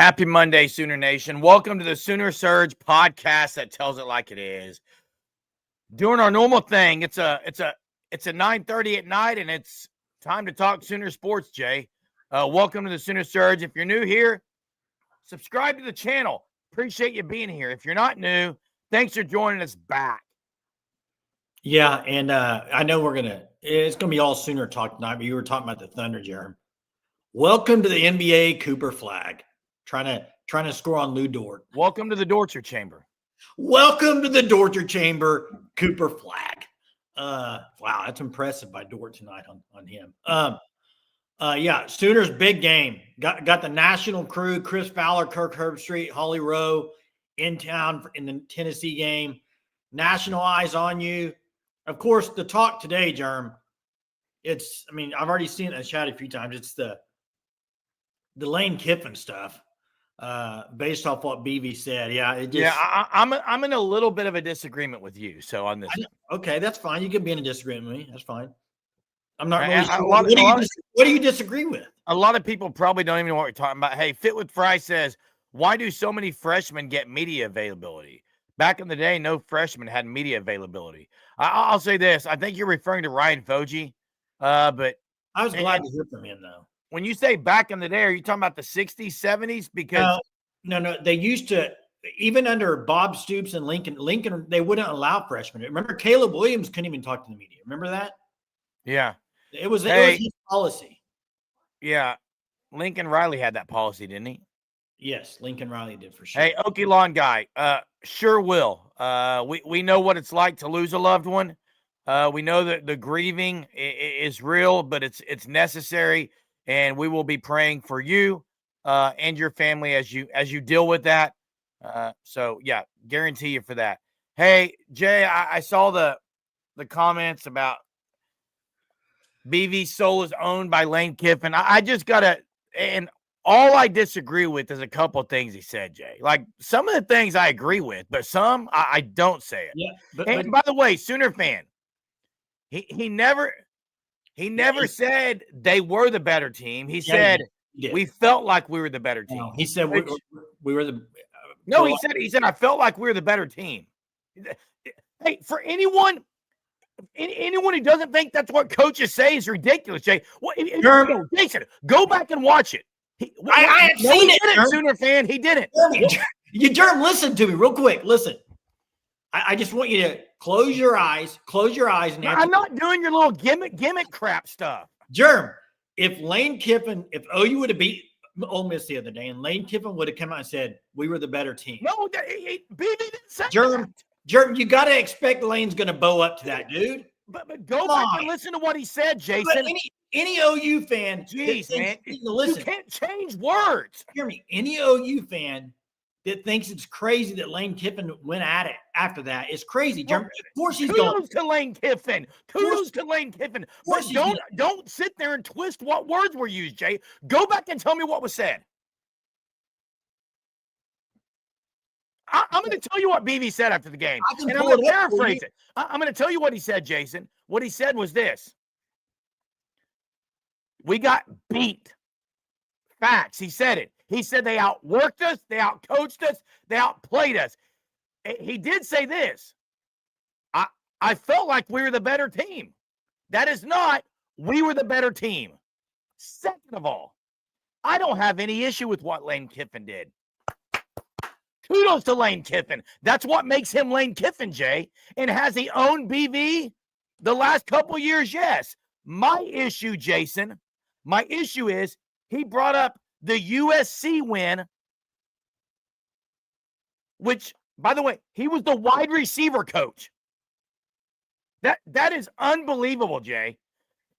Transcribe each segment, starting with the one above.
Happy Monday, Sooner Nation. Welcome to the Sooner Surge podcast that tells it like it is. Doing our normal thing. It's a 9:30 at night, and it's time to talk Sooner sports, Jay. Welcome to the Sooner Surge. If you're new here, subscribe to the channel. Appreciate you being here. If you're not new, thanks for joining us back. Yeah, and I know it's going to be all Sooner talk tonight, but you were talking about the Thunder, Jeremy. Welcome to the NBA Cooper flag. Trying to score on Lou Dort. Welcome to the Dortcher Chamber. Welcome to the Dortcher Chamber Cooper flag. Wow, that's impressive by Dort tonight on him. Yeah, Sooners big game. Got the national crew, Chris Fowler, Kirk Herbstreit, Holly Rowe in town in the Tennessee game. National eyes on you. Of course, the talk today, Jerm, I've already seen it in the chat a few times. It's the Lane Kiffin stuff. Based off what BV said. Yeah, I'm in a little bit of a disagreement with you. So on this, okay, that's fine. You can be in a disagreement with me. That's fine. I'm not really sure. What do you disagree with? A lot of people probably don't even know what we're talking about. Hey, Fit with Fry says, why do so many freshmen get media availability? Back in the day, no freshman had media availability. I'll say this. I think you're referring to Ryan Foji. But I was glad to hear from him, though. When you say back in the day, are you talking about the 60s, 70s? Because no, they used to, even under Bob Stoops and Lincoln, they wouldn't allow freshmen. Remember, Caleb Williams couldn't even talk to the media. Remember that? Yeah. It was his policy. Yeah. Lincoln Riley had that policy, didn't he? Yes, Lincoln Riley did for sure. Hey, Okie Lawn guy, sure will. We know what it's like to lose a loved one. We know that the grieving is real, but it's necessary. And we will be praying for you and your family as you deal with that. So yeah, guarantee you for that. Hey, Jay, I saw the comments about BV Soul is owned by Lane Kiffin. I just and all I disagree with is a couple of things he said, Jay. Like some of the things I agree with, but some I don't say it. Yeah. But by the way, Sooner fan, he never said they were the better team. He said we felt like we were the better team. No, he said we were the. No, he said I felt like we were the better team. Hey, for anyone who doesn't think that's what coaches say is ridiculous, Jay. Jason, go back and watch it. I have seen it, Sooner fan. He didn't. Jerm, listen to me real quick. Listen, I just want you to close your eyes. And I'm not doing your little gimmick crap stuff. Jerm, if OU would have beat Ole Miss the other day, and Lane Kiffin would have come out and said we were the better team. No, BB didn't say Jerm, that. Jerm, you got to expect Lane's going to bow up to that, dude. But go back and listen to what he said, Jason. But any OU fan, jeez, man, listen, you can't change words. Hear me. Any OU fan that thinks it's crazy that Lane Kiffin went at it after that is crazy. Jerm. Of course he's going. Kudos to Lane Kiffin. But don't sit there and twist what words were used, Jay. Go back and tell me what was said. I'm going to tell you what BV said after the game, and I'm going to paraphrase it. I'm going to tell you what he said, Jason. What he said was this. We got beat. Facts. He said it. He said they outworked us, they outcoached us, they outplayed us. He did say this. I felt like we were the better team. That is not, we were the better team. Second of all, I don't have any issue with what Lane Kiffin did. Kudos to Lane Kiffin. That's what makes him Lane Kiffin, Jay. And has he owned BV the last couple years? Yes. My issue, Jason, is he brought up the USC win, which, by the way, he was the wide receiver coach. That is unbelievable, Jay.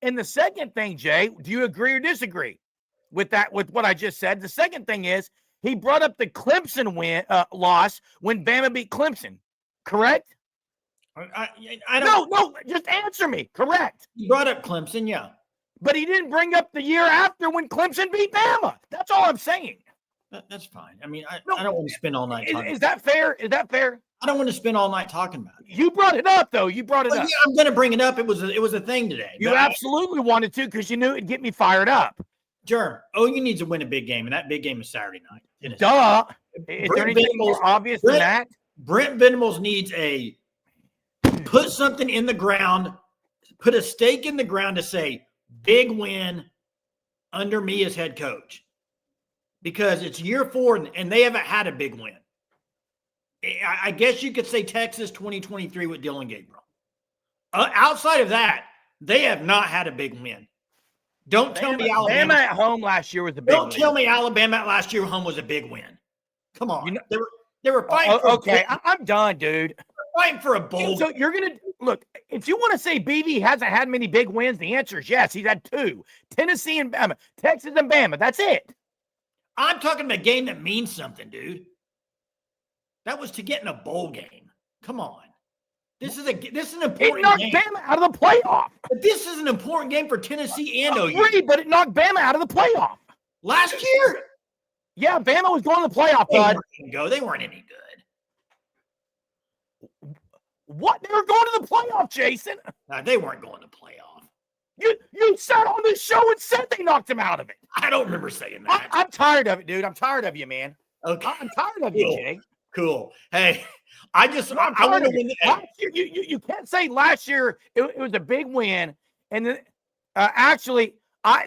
And the second thing, Jay, do you agree or disagree with that, with what I just said? The second thing is he brought up the Clemson loss when Bama beat Clemson, correct? I don't. No, just answer me. Correct. He brought up Clemson, yeah. But he didn't bring up the year after when Clemson beat Bama. That's all I'm saying. That's fine. I mean, I don't want to spend all night talking. Is that fair? Is that fair? I don't want to spend all night talking about it. You brought it up, though. You brought it up. Yeah, I'm going to bring it up. It was a thing today. You absolutely wanted to because you knew it'd get me fired up. Sure. OU needs to win a big game, and that big game is Saturday night. Tennessee. Duh. Is there anything Venables, more obvious than that? Brent Venables needs a put something in the ground, put a stake in the ground to say, big win under me as head coach. Because it's year 4 and they haven't had a big win. I guess you could say Texas 2023 with Dylan Gabriel. Outside of that, they have not had a big win. Don't tell me Alabama at home last year was a big win. Don't tell me Alabama last year home was a big win. Come on. They were fighting for okay, I'm done, dude. Fighting for a bowl. So you're going to look, if you want to say BV hasn't had many big wins, the answer is yes. He's had 2. Tennessee and Bama, Texas and Bama. That's it. I'm talking about a game that means something, dude. That was to get in a bowl game. Come on. This is an important game. It knocked Bama out of the playoff. But this is an important game for Tennessee and OU. Agree, but it knocked Bama out of the playoff. Last year? Yeah, Bama was going to the playoff, bud. They weren't any good. What? They were going to the playoff, Jason. They weren't going to playoff. You sat on this show and said they knocked him out of it. I don't remember saying that. I'm tired of it, dude. I'm tired of you, man. Okay. I'm tired of you, Jay. Cool. Hey, I want to win. Last year, you can't say last year it was a big win, and then actually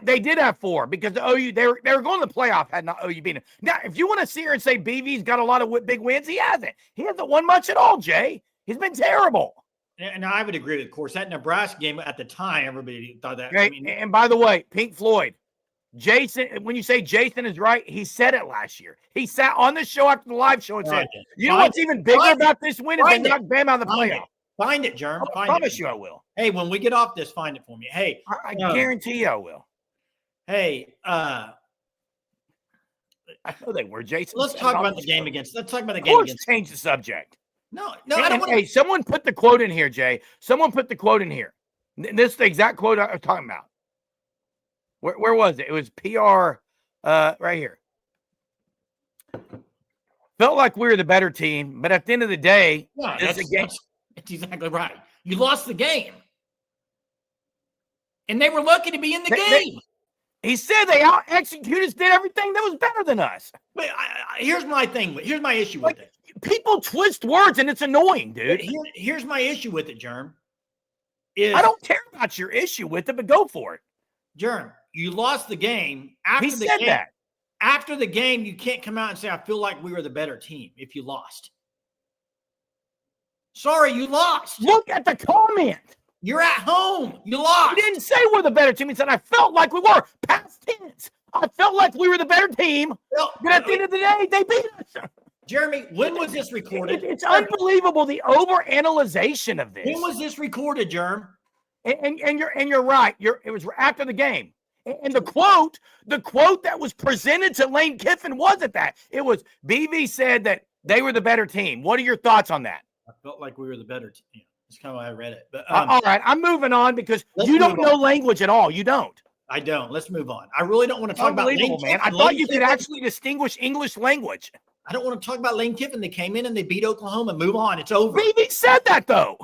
they did have 4 because the OU they were going to the playoff had not OU beaten. Now, if you want to sit here and say BV's got a lot of big wins, he hasn't. He hasn't won much at all, Jay. He's been terrible. And I would agree, of course. That Nebraska game at the time, everybody thought that. Okay. And by the way, Pink Floyd, Jason, when you say Jason is right, he said it last year. He sat on the show after the live show and said, you know what's even bigger about this win is they knocked Bama out of the playoff. Find it, Jerm. I promise you I will. Hey, when we get off this, find it for me. Hey. I guarantee you I will. Hey. I know they were, Jason. Let's talk about the game against. Change the subject. No, I don't want to. Hey, someone put the quote in here, Jay. Someone put the quote in here. This is the exact quote I was talking about. Where was it? It was PR right here. Felt like we were the better team, but at the end of the day, that's exactly right. You lost the game. And they were lucky to be in the game. He said they out-executed us, did everything that was better than us. But here's my thing. Here's my issue with it. People twist words, and it's annoying, dude. Here's my issue with it, Jerm. I don't care about your issue with it, but go for it. Jerm, you lost the game. He said that. After the game, you can't come out and say, I feel like we were the better team if you lost. Sorry, you lost. Look at the comment. You're at home. You lost. He didn't say we're the better team. He said, I felt like we were. Past tense. I felt like we were the better team. But at the end of the day, they beat us. Jeremy, when was this recorded? It's unbelievable, the overanalyzation of this. When was this recorded, Jerm? And you're right. It was after the game. And the quote that was presented to Lane Kiffin wasn't that. It was BV said that they were the better team. What are your thoughts on that? I felt like we were the better team. That's kind of why I read it. But all right, I'm moving on because you don't know language at all. You don't. I don't. Let's move on. I really don't want to talk about Lane Kiffin. Man. I thought you could actually distinguish English language. I don't want to talk about Lane Kiffin. They came in and they beat Oklahoma. Move on. It's over. BV said that, though.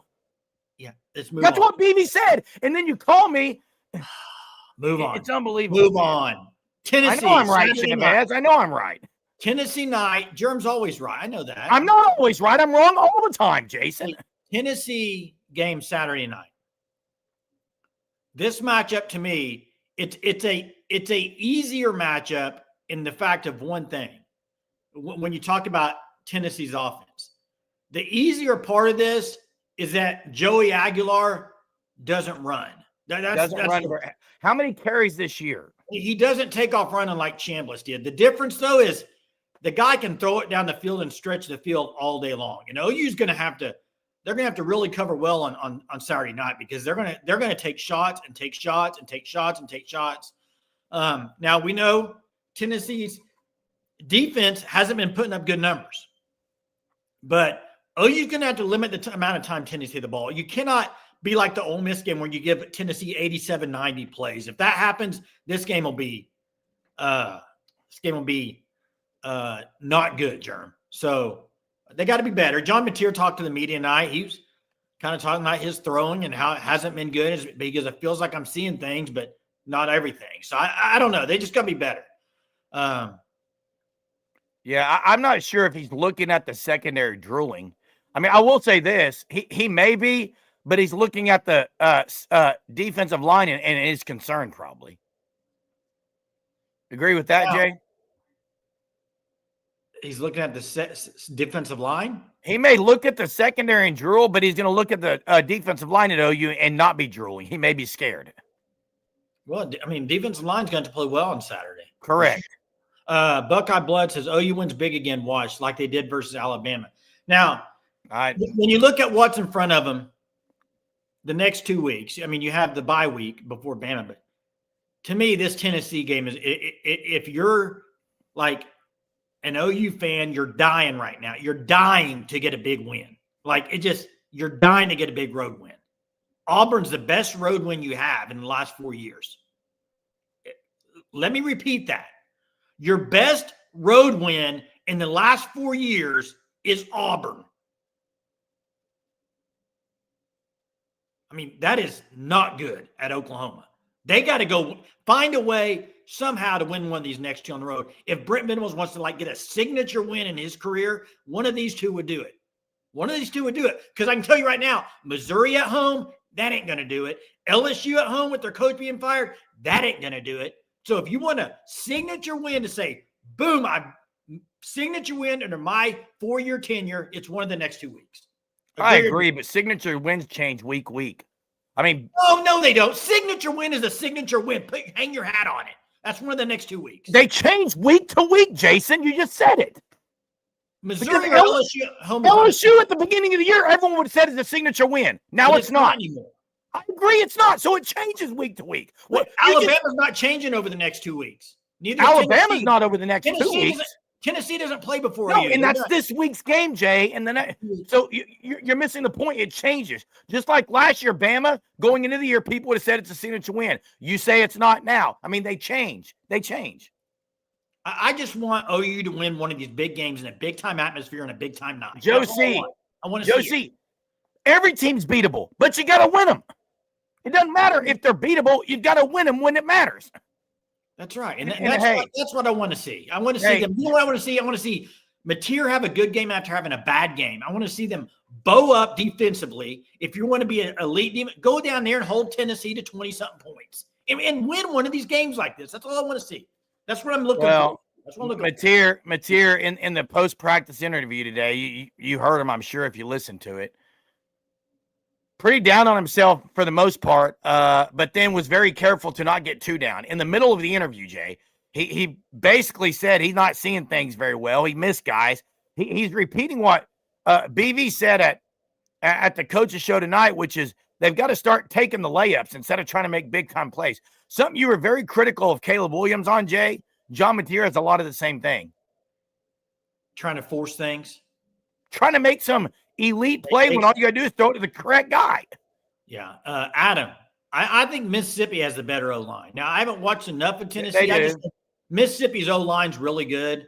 Yeah, let's move on. That's what BV said. And then you call me. Move on. It's unbelievable. Move on. Tennessee. I know I'm right, Shamaz. I know I'm right. Tennessee night. Jerm's always right. I know that. I'm not always right. I'm wrong all the time, Jason. Tennessee game Saturday night. This matchup to me, it's a easier matchup in the fact of one thing. When you talk about Tennessee's offense, the easier part of this is that Joey Aguilar doesn't run. That's run. How many carries this year? He doesn't take off running like Chambliss did. The difference, though, is the guy can throw it down the field and stretch the field all day long. And OU's going to have to – they're going to have to really cover well on Saturday night because they're going to take shots and take shots and take shots and take shots. Now, we know Tennessee's defense hasn't been putting up good numbers. But OU's going to have to limit the amount of time Tennessee the ball. You cannot – be like the Ole Miss game where you give Tennessee 87-90 plays. If that happens, this game will be not good, Jerm. So they got to be better. John Mateer talked to the media tonight. He was kind of talking about his throwing and how it hasn't been good because it feels like I'm seeing things, but not everything. So I don't know. They just got to be better. Yeah, I'm not sure if he's looking at the secondary drooling. I mean, I will say this: he may be, but he's looking at the defensive line and is concerned probably. Agree with that, Jay? He's looking at the defensive line. He may look at the secondary and drool, but he's going to look at the defensive line at OU and not be drooling. He may be scared. Well, I mean, defensive line's going to play well on Saturday. Correct. Buckeye Blood says OU wins big again. Watch like they did versus Alabama. Now, when you look at what's in front of them, the next 2 weeks. I mean, you have the bye week before Bama, but to me, this Tennessee game is if you're like an OU fan, you're dying right now. You're dying to get a big win. Like you're dying to get a big road win. Auburn's the best road win you have in the last 4 years. Let me repeat that. Your best road win in the last 4 years is Auburn. I mean, that is not good at Oklahoma. They got to go find a way somehow to win one of these next two on the road. If Brent Venables wants to get a signature win in his career, one of these two would do it. One of these two would do it. Because I can tell you right now, Missouri at home, that ain't going to do it. LSU at home with their coach being fired, that ain't going to do it. So if you want a signature win to say, boom, signature win under my 4-year tenure, it's one of the next 2 weeks. I agree, but signature wins change week. I mean, oh no, they don't. Signature win is a signature win. Hang your hat on it. That's one of the next 2 weeks. They change week to week, Jason. You just said it. Missouri or LSU home. LSU at the beginning of the year, everyone would have said it's a signature win. Now it's not anymore. I agree, it's not. So it changes week to week. Alabama's not changing over the next 2 weeks. Neither Alabama's not over the next 2 weeks. Tennessee doesn't play before you. And that's this week's game, Jay. And then so you're missing the point. It changes. Just like last year, Bama, going into the year, people would have said it's a signature win. You say it's not now. I mean, they change. I just want OU to win one of these big games in a big-time atmosphere and a big-time night. Joe C. I want to see it. Every team's beatable, but you got to win them. It doesn't matter if they're beatable. You've got to win them when it matters. That's right. And that's what I want to see. I want to see them. You know what I want to see? I want to see Mateer have a good game after having a bad game. I want to see them bow up defensively. If you want to be an elite team, go down there and hold Tennessee to 20-something points and win one of these games like this. That's all I want to see. That's what I'm looking for. That's what I'm looking for. Mateer in the post-practice interview today, you heard him, I'm sure, if you listened to it. Pretty down on himself for the most part, but then was very careful to not get too down. In the middle of the interview, Jay, he basically said he's not seeing things very well. He missed guys. He's repeating what BV said at the coaches show tonight, which is they've got to start taking the layups instead of trying to make big-time plays. Something you were very critical of Caleb Williams on, Jay. John Mateer has a lot of the same thing. Trying to force things. Trying to make some elite play when all you got to do is throw it to the correct guy. Yeah. Adam, I think Mississippi has the better O-line. Now, I haven't watched enough of Tennessee. Mississippi's O-line's really good.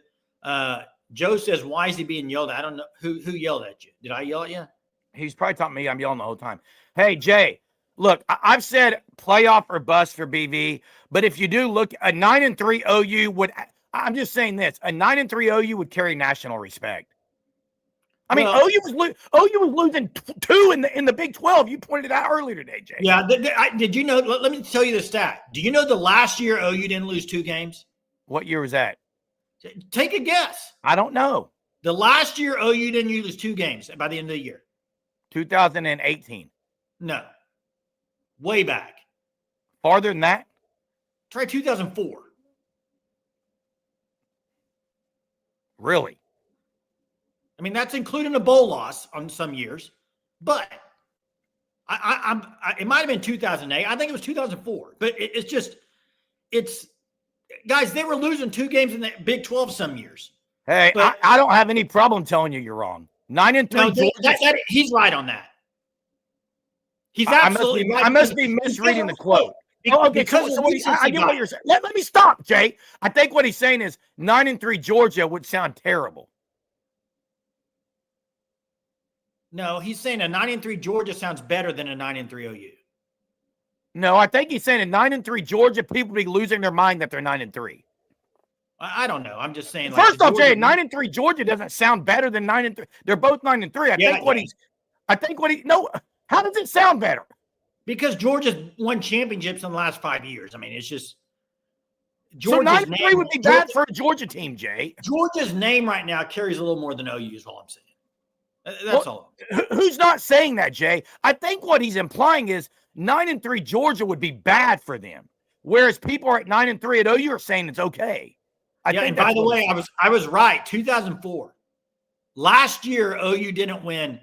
Joe says, why is he being yelled at? I don't know. Who yelled at you? Did I yell at you? He's probably talking to me. I'm yelling the whole time. Hey, Jay, look, I've said playoff or bust for BV, but if you do look, a 9-3 OU would – I'm just saying this. A 9-3 OU would carry national respect. I mean, OU was losing 2 in the Big 12. You pointed it out earlier today, Jay. Yeah. Did you know? Let me tell you the stat. Do you know the last year OU didn't lose 2 games? What year was that? Take a guess. I don't know. The last year OU didn't lose 2 games by the end of the year. 2018. No. Way back. Farther than that? Try 2004. Really? I mean, that's including a bowl loss on some years, but it might have been 2008. I think it was 2004, but it's guys, they were losing 2 games in the Big 12 some years. Hey, but, I don't have any problem telling you're wrong. 9-3. No, he's right on that. He's absolutely right. I must be misreading the quote. I get what you're saying. Let me stop, Jay. I think what he's saying is 9-3 Georgia would sound terrible. No, he's saying a 9-3 Georgia sounds better than a 9-3 OU. No, I think he's saying a 9-3 Georgia, people be losing their mind that they're 9-3. I don't know. I'm just saying. First off, Jay, 9-3 Georgia doesn't sound better than 9-3. They're both 9-3. How does it sound better? Because Georgia's won championships in the last 5 years. I mean, it's just Georgia's 9-3 would be bad for a Georgia team, Jay. Georgia's name right now carries a little more than OU is all I'm saying. That's all. Who's not saying that, Jay? I think what he's implying is 9-3 Georgia would be bad for them, whereas people are at 9-3 at OU are saying it's okay. And by the way, I was right. 2004. Last year, OU didn't win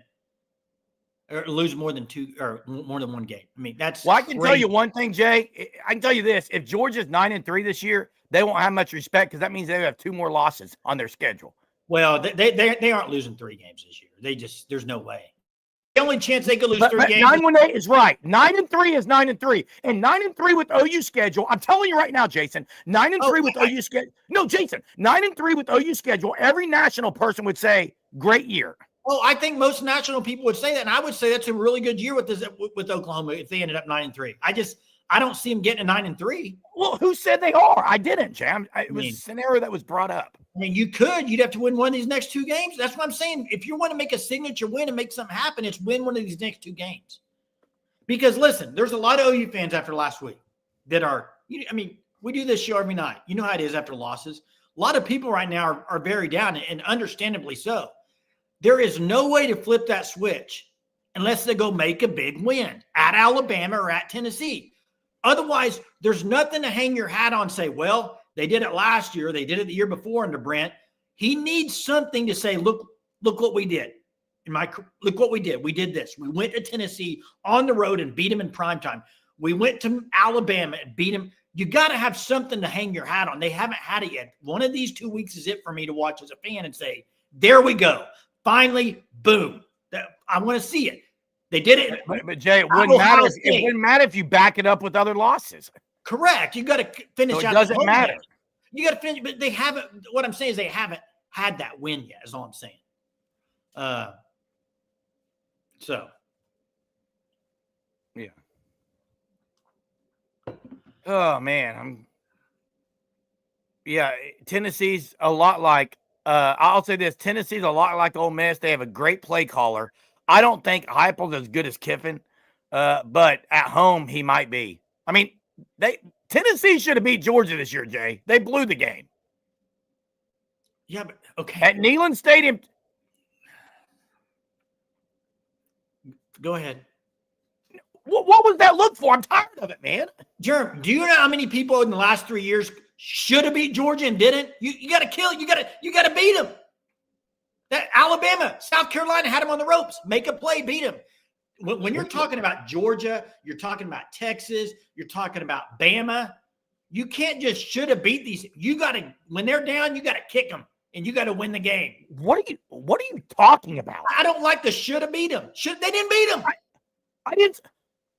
or lose more than one game. I mean, that's I can tell you one thing, Jay. I can tell you this: if Georgia's 9-3 this year, they won't have much respect because that means they have 2 more losses on their schedule. Well, they aren't losing 3 games this year. There's no way. The only chance they could lose 3 games. 9-1-8 is right. 9-3 is 9-3, and 9-3 with OU schedule. I'm telling you right now, Jason. 9-3 with OU schedule. No, Jason. 9-3 with OU schedule. Every national person would say, "Great year." Oh, I think most national people would say that, and I would say that's a really good year with Oklahoma if they ended up 9-3. I don't see them getting a 9-3. Well, who said they are? I didn't, Jam. It was a scenario that was brought up. I mean, you'd have to win one of these next 2 games. That's what I'm saying. If you want to make a signature win and make something happen, it's win one of these next 2 games. Because listen, there's a lot of OU fans after last week that are. I mean, we do this show every night. You know how it is after losses. A lot of people right now are very down, and understandably so. There is no way to flip that switch unless they go make a big win at Alabama or at Tennessee. Otherwise, there's nothing to hang your hat on and say, well, they did it last year. They did it the year before under Brent. He needs something to say, look what we did. Look what we did. We did this. We went to Tennessee on the road and beat them in primetime. We went to Alabama and beat them. You got to have something to hang your hat on. They haven't had it yet. One of these 2 weeks is it for me to watch as a fan and say, there we go. Finally, boom. I want to see it. They did it. But Jay, it wouldn't matter. It wouldn't matter if you back it up with other losses. Correct. You got to finish out. It doesn't matter. You got to finish, but they haven't. What I'm saying is they haven't had that win yet. Is all I'm saying. So. Yeah. Oh man, Tennessee's a lot like. I'll say this: Tennessee's a lot like Ole Miss. They have a great play caller. I don't think Heupel's as good as Kiffin, but at home he might be. I mean, Tennessee should have beat Georgia this year, Jay. They blew the game. Yeah, but okay. At Neyland Stadium. Go ahead. What was that look for? I'm tired of it, man. Jerm, do you know how many people in the last 3 years should have beat Georgia and didn't? You got to kill. You got to beat them. That Alabama, South Carolina had them on the ropes. Make a play, beat them. When you're talking about Georgia, you're talking about Texas, you're talking about Bama. You can't just should have beat these. You got to, when they're down, you got to kick them and you got to win the game. What are you talking about? I don't like the should have beat them. They didn't beat them. I didn't.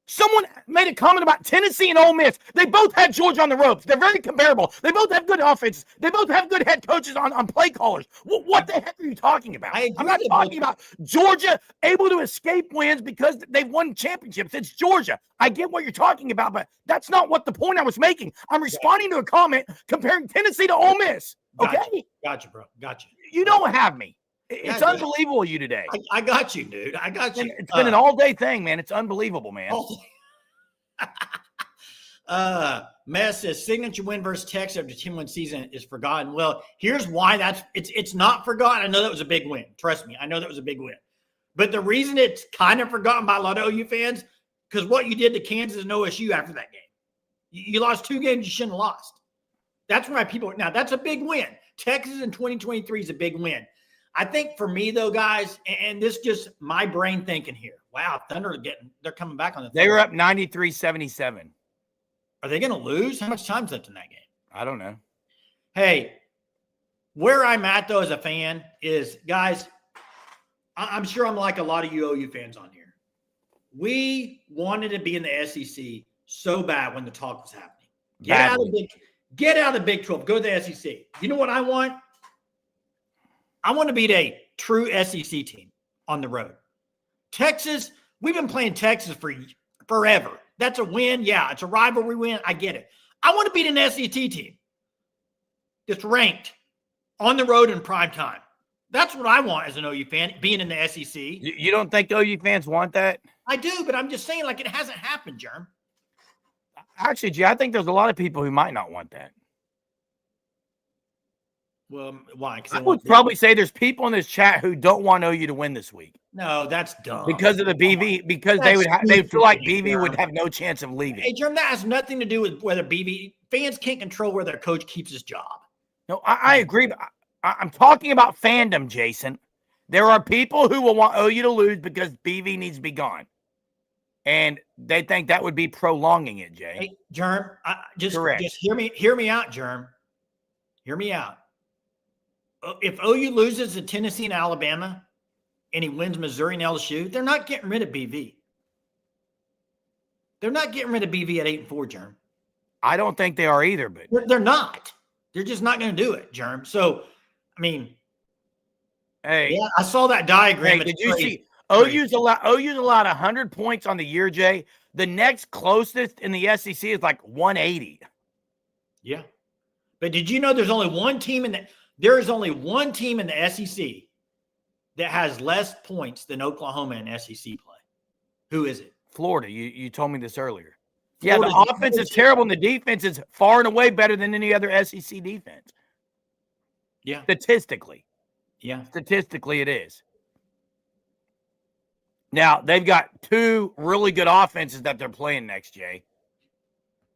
Someone made a comment about Tennessee and Ole Miss. They both had Georgia on the ropes. They're very comparable. They both have good offenses. They both have good head coaches on play callers. What the heck are you talking about? I'm not talking about Georgia able to escape wins because they've won championships. It's Georgia. I get what you're talking about, but that's not what the point I was making. I'm responding to a comment comparing Tennessee to Ole Miss. Okay? Gotcha, bro. Gotcha. You don't have me. It's unbelievable you today. I got you, dude. I got you. It's been an all-day thing, man. It's unbelievable, man. Mess says signature win versus Texas after 10-win season is forgotten. Well, here's why it's not forgotten. I know that was a big win. Trust me, I know that was a big win. But the reason it's kind of forgotten by a lot of OU fans, because what you did to Kansas and OSU after that game. You lost 2 games you shouldn't have lost. That's why people – now, that's a big win. Texas in 2023 is a big win. I think for me, though, guys, and this just my brain thinking here. Wow, Thunder they're coming back on the. They were up 93-77. Are they going to lose? How much time's left in that game? I don't know. Hey, where I'm at though as a fan is, guys, I'm sure I'm like a lot of you OU fans on here. We wanted to be in the SEC so bad when the talk was happening. Get out of the Big 12. Go to the SEC. You know what I want? I want to beat a true SEC team on the road. Texas, we've been playing Texas for forever. That's a win. Yeah, it's a rivalry win. I get it. I want to beat an SEC team. that's ranked on the road in prime time. That's what I want as an OU fan, being in the SEC. You don't think OU fans want that? I do, but I'm just saying, like, it hasn't happened, Jerm. Actually, Jay, I think there's a lot of people who might not want that. Well, why? I would probably say there's people in this chat who don't want OU to win this week. No, that's dumb. Because of the BV, because they feel like BV would have no chance of leaving. Hey, Jerm, that has nothing to do with whether BV fans can't control where their coach keeps his job. No, I agree. But I'm talking about fandom, Jason. There are people who will want OU to lose because BV needs to be gone. And they think that would be prolonging it, Jay. Hey, Jerm, just hear me out, Jerm. Hear me out. If OU loses to Tennessee and Alabama and he wins Missouri and LSU, they're not getting rid of BV. They're not getting rid of BV at 8-4, Jerm. I don't think they are either, but they're not. They're just not going to do it, Jerm. So, I mean, hey, yeah, I saw that diagram. Hey, did you see OU's allowed 100 points on the year, Jay? The next closest in the SEC is like 180. Yeah. But did you know there's only one team in the SEC that has less points than Oklahoma in SEC play? Who is it? Florida. You told me this earlier. Yeah, the offense is terrible, and the defense is far and away better than any other SEC defense. Yeah. Statistically. Yeah. Statistically, it is. Now, they've got two really good offenses that they're playing next, Jay.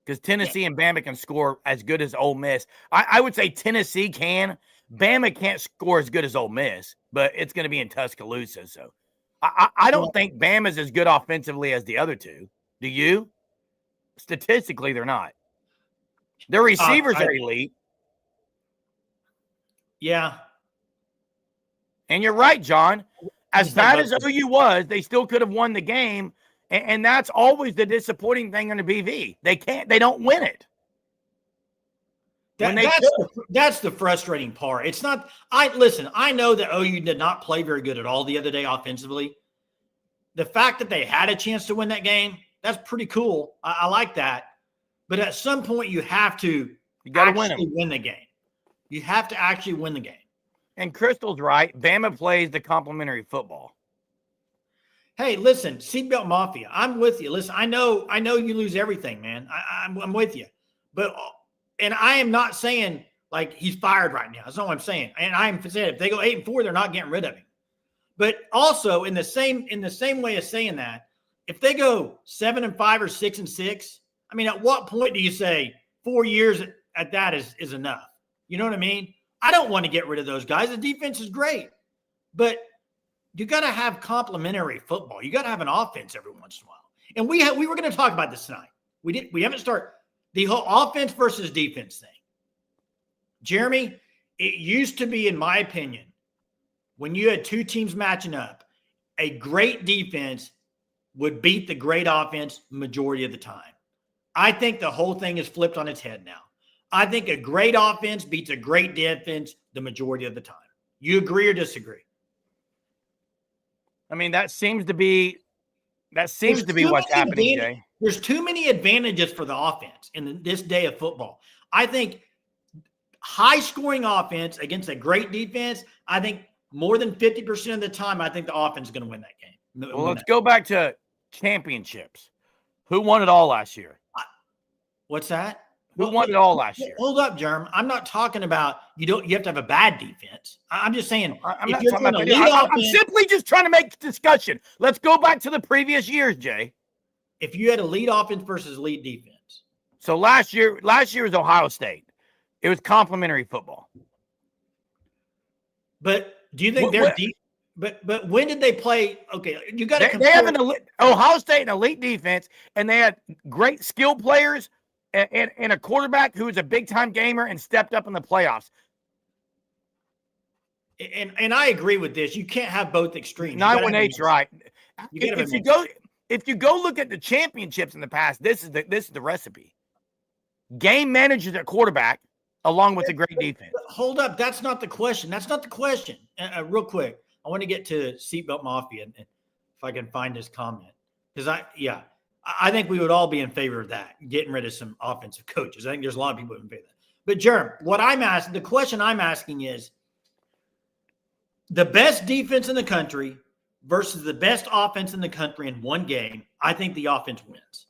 Because Tennessee and Bama can score as good as Ole Miss. I would say Tennessee can. Bama can't score as good as Ole Miss, but it's going to be in Tuscaloosa. So I don't think Bama's as good offensively as the other two. Do you? Statistically, they're not. Their receivers are elite. Yeah. And you're right, John. As bad as OU was, they still could have won the game. And that's always the disappointing thing on the BV. They don't win it. That's the frustrating part. It's not, I know that OU did not play very good at all the other day offensively. The fact that they had a chance to win that game, that's pretty cool. I like that. But at some point, you have to win the game. You have to actually win the game. And Crystal's right. Bama plays the complementary football. Hey, listen, Seatbelt Mafia, I'm with you. Listen, I know you lose everything, man. I'm with you. And I am not saying like he's fired right now. That's not what I'm saying. And I am saying if they go 8-4, they're not getting rid of him. But also in the same way of saying that, if they go 7-5 or 6-6, I mean, at what point do you say 4 years at that is enough? You know what I mean? I don't want to get rid of those guys. The defense is great, but you got to have complementary football. You got to have an offense every once in a while. And we were going to talk about this tonight. We haven't started the whole offense versus defense thing. Jeremy, it used to be, in my opinion, when you had two teams matching up, a great defense would beat the great offense majority of the time. I think the whole thing is flipped on its head now. I think a great offense beats a great defense the majority of the time. You agree or disagree? I mean, that seems to be what's happening, Jay. There's too many advantages for the offense in this day of football. I think high-scoring offense against a great defense, I think more than 50% of the time, I think the offense is going to win that game. Well, let's go back to championships. Who won it all last year? What's that? Who won it all last year? Hold up, Jerm. I'm not talking about you have to have a bad defense. I'm just saying I'm simply just trying to make discussion. Let's go back to the previous years, Jay. If you had a lead offense versus lead defense. So last year was Ohio State. It was complementary football. But do you think they're deep? But when did they play? Okay, you got to compare. They have Ohio State an elite defense, and they had great skill players and a quarterback who was a big-time gamer and stepped up in the playoffs. And I agree with this. You can't have both extremes. 918's right. If you go look at the championships in the past, this is the recipe. Game managers at quarterback, along with a great defense. Hold up, that's not the question. Real quick, I want to get to Seatbelt Mafia, and if I can find this comment, because I think we would all be in favor of that, getting rid of some offensive coaches. I think there's a lot of people in favor of that. But Jerm, the question I'm asking is the best defense in the country versus the best offense in the country in one game. I think the offense wins.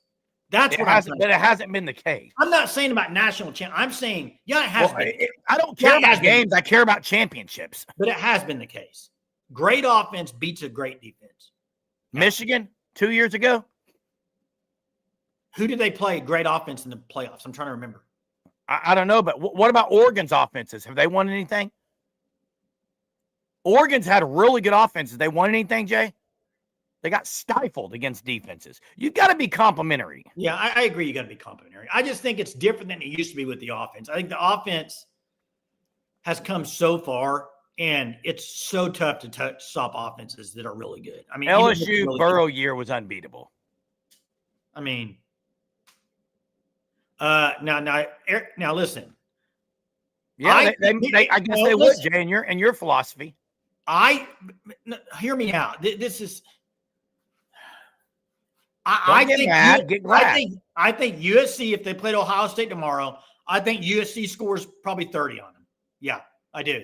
That's what I'm saying. But it hasn't been the case. I'm not saying about national champ. I'm saying, it has been. I don't care about games. I care about championships. But it has been the case. Great offense beats a great defense. Michigan 2 years ago. Who did they play great offense in the playoffs? I'm trying to remember. I don't know, but what about Oregon's offenses? Have they won anything? Oregon's had really good offenses. They won anything, Jay? They got stifled against defenses. You've got to be complimentary. Yeah, I agree. You got to be complimentary. I just think it's different than it used to be with the offense. I think the offense has come so far, and it's so tough to stop offenses that are really good. I mean, LSU really Burrow year was unbeatable. I mean, now listen. Yeah, I guess they would, Jay, in your philosophy. Hear me out. This is. I think USC, if they played Ohio State tomorrow, I think USC scores probably 30 on them. Yeah, I do.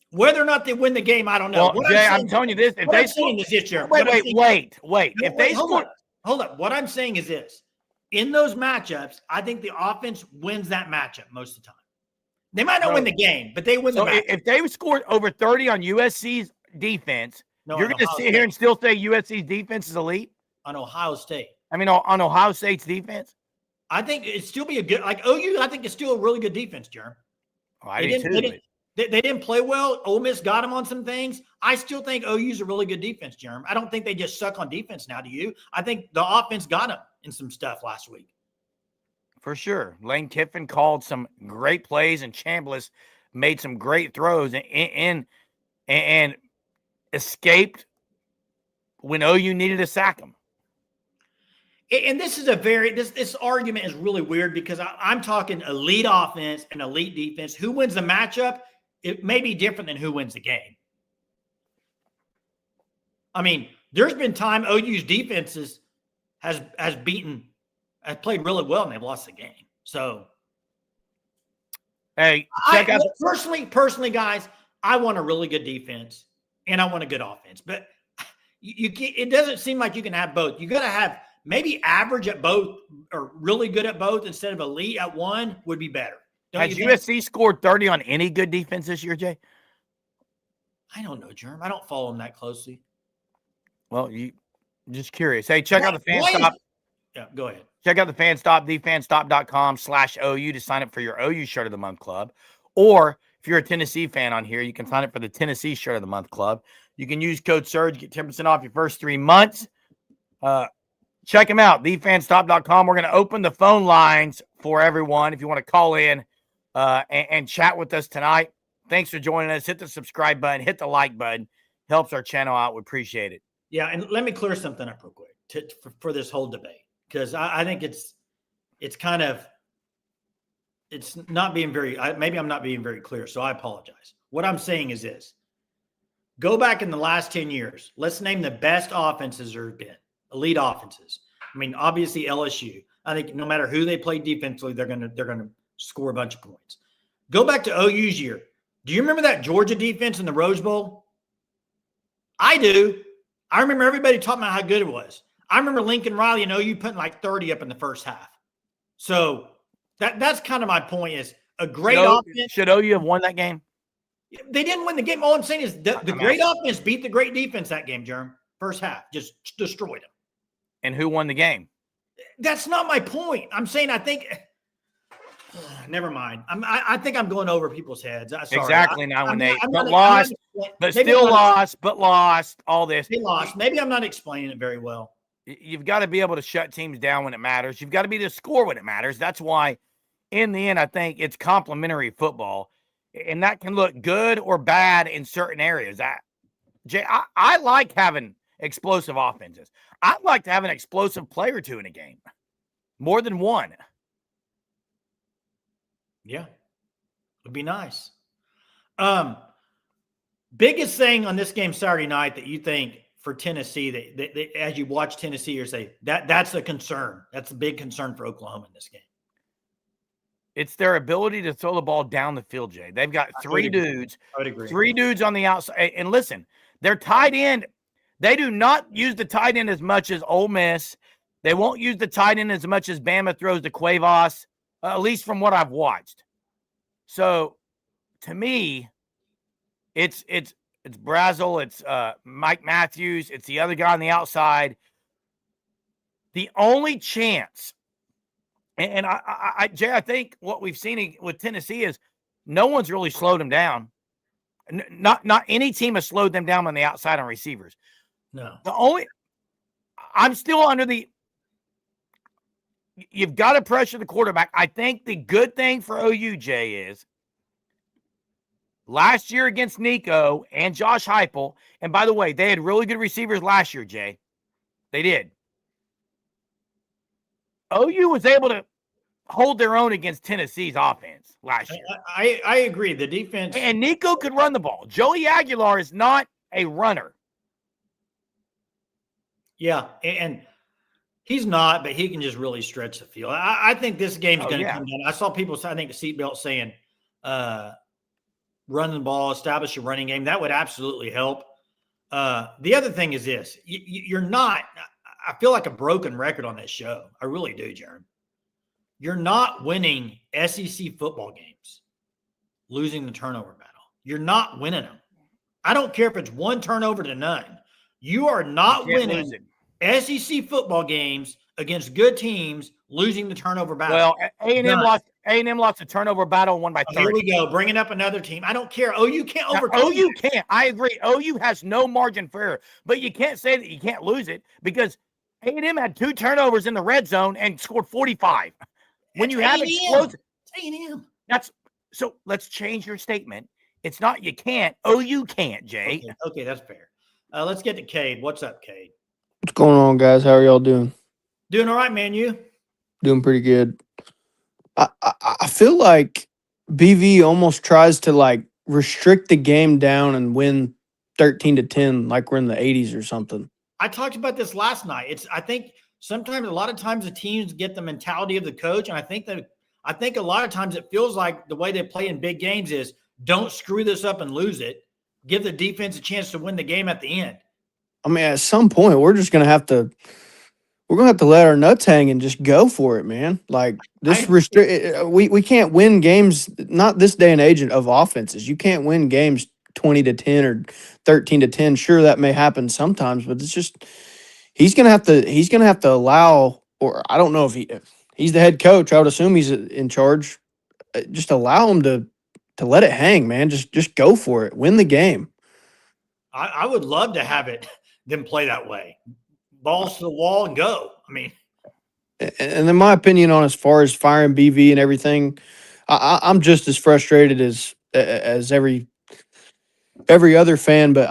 Whether or not they win the game, I don't know. Well, Jay, I'm telling you this. If they score, wait. If they score, hold up. What I'm saying is this: in those matchups, I think the offense wins that matchup most of the time. They might not win the game, but they win the matchup. If they scored over 30 on USC's defense, you're going to sit here and still say USC's defense is elite? On Ohio State. I mean, on Ohio State's defense? I think it'd still be a good – like OU, I think it's still a really good defense, Jerm. Oh, I do too. They didn't play well. Ole Miss got them on some things. I still think OU's a really good defense, Jerm. I don't think they just suck on defense now, do you? I think the offense got them in some stuff last week. For sure. Lane Kiffin called some great plays, and Chambliss made some great throws and escaped when OU needed to sack him. And this is this argument is really weird because I'm talking elite offense and elite defense. Who wins the matchup? It may be different than who wins the game. I mean, there's been time OU's defenses has played really well and they've lost the game. So, hey, personally, guys, I want a really good defense and I want a good offense. But it doesn't seem like you can have both. You got to have maybe average at both or really good at both instead of elite at one would be better. Has USC scored 30 on any good defense this year, Jay? I don't know, Jerm. I don't follow them that closely. Well, just curious. Hey, check out the FanStop. Yeah, go ahead. Check out the FanStop, thefanstop.com/OU to sign up for your OU Shirt of the Month Club. Or if you're a Tennessee fan on here, you can sign up for the Tennessee Shirt of the Month Club. You can use code SURGE, get 10% off your first 3 months. Check them out, thefanstop.com. We're going to open the phone lines for everyone if you want to call in and chat with us tonight. Thanks for joining us. Hit the subscribe button. Hit the like button. Helps our channel out. We appreciate it. Yeah, and let me clear something up real quick for this whole debate because I think it's not being maybe I'm not being very clear, so I apologize. What I'm saying is this. Go back in the last 10 years. Let's name the best offenses there have been. Elite offenses. I mean, obviously LSU. I think no matter who they play defensively, they're gonna score a bunch of points. Go back to OU's year. Do you remember that Georgia defense in the Rose Bowl? I do. I remember everybody talking about how good it was. I remember Lincoln Riley and OU putting like 30 up in the first half. So that's kind of my point is a great offense. Should OU have won that game? They didn't win the game. All I'm saying is the great offense beat the great defense that game, Jerm. First half, just destroyed them. And who won the game? That's not my point. I'm saying I think never mind. I think I'm going over people's heads. Sorry. Exactly, 9-8. But lost, but still lost, but lost, all this. They lost. Maybe I'm not explaining it very well. You've got to be able to shut teams down when it matters. You've got to be able to score when it matters. That's why, in the end, I think it's complementary football. And that can look good or bad in certain areas. Jay, I like having explosive offenses. I'd like to have an explosive play or two in a game. More than one. Yeah. Would be nice. Biggest thing on this game Saturday night that you think for Tennessee, as you watch Tennessee, you say that's a concern. That's a big concern for Oklahoma in this game. It's their ability to throw the ball down the field, Jay. They've got three dudes on the outside. And listen, their tight end, they do not use the tight end as much as Ole Miss. They won't use the tight end as much as Bama throws to Cuevas, at least from what I've watched. So, to me, it's Brazel, it's Mike Matthews, it's the other guy on the outside. The only chance, and Jay, I think what we've seen with Tennessee is no one's really slowed them down. Not any team has slowed them down on the outside on receivers. No. I'm still under you've got to pressure the quarterback. I think the good thing for OU, Jay, is last year against Nico and Josh Heupel, and by the way, they had really good receivers last year, Jay. They did. OU was able to hold their own against Tennessee's offense last year. I agree. The defense. And Nico could run the ball. Joey Aguilar is not a runner. Yeah, and he's not, but he can just really stretch the field. I think this game's going to come down. I saw people, I think, the seatbelt saying run the ball, establish a running game. That would absolutely help. The other thing is this. You're not – I feel like a broken record on this show. I really do, Jeremy. You're not winning SEC football games, losing the turnover battle. You're not winning them. I don't care if it's one turnover to none. You are not winning SEC football games against good teams, losing the turnover battle. Well, A&M lost a turnover battle and won by 30. Here we go, bringing up another team. I don't care. OU can't overcome. OU can't. I agree. OU has no margin for error, but you can't say that you can't lose it because A&M had 2 turnovers in the red zone and scored 45. When you have explosive, A&M. So let's change your statement. It's not you can't. OU can't, Jay. Okay, that's fair. Let's get to Cade. What's up, Cade? What's going on, guys? How are y'all doing? Doing all right, man. You? Doing pretty good. I feel like BV almost tries to like restrict the game down and win 13-10 like we're in the 80s or something. I talked about this last night. I think sometimes, a lot of times the teams get the mentality of the coach, and I think a lot of times it feels like the way they play in big games is don't screw this up and lose it. Give the defense a chance to win the game at the end. I mean, at some point, we're gonna have to let our nuts hang and just go for it, man. Like this, we can't win games. Not this day and age of offenses. You can't win games 20-10 or 13-10. Sure, that may happen sometimes, but it's just he's gonna have to allow. Or I don't know if he's the head coach. I would assume he's in charge. Just allow him to let it hang, man. Just go for it. Win the game. I would love to have them play that way. Balls to the wall and go. I mean, and in my opinion on as far as firing BV and everything, I'm just as frustrated as every other fan. But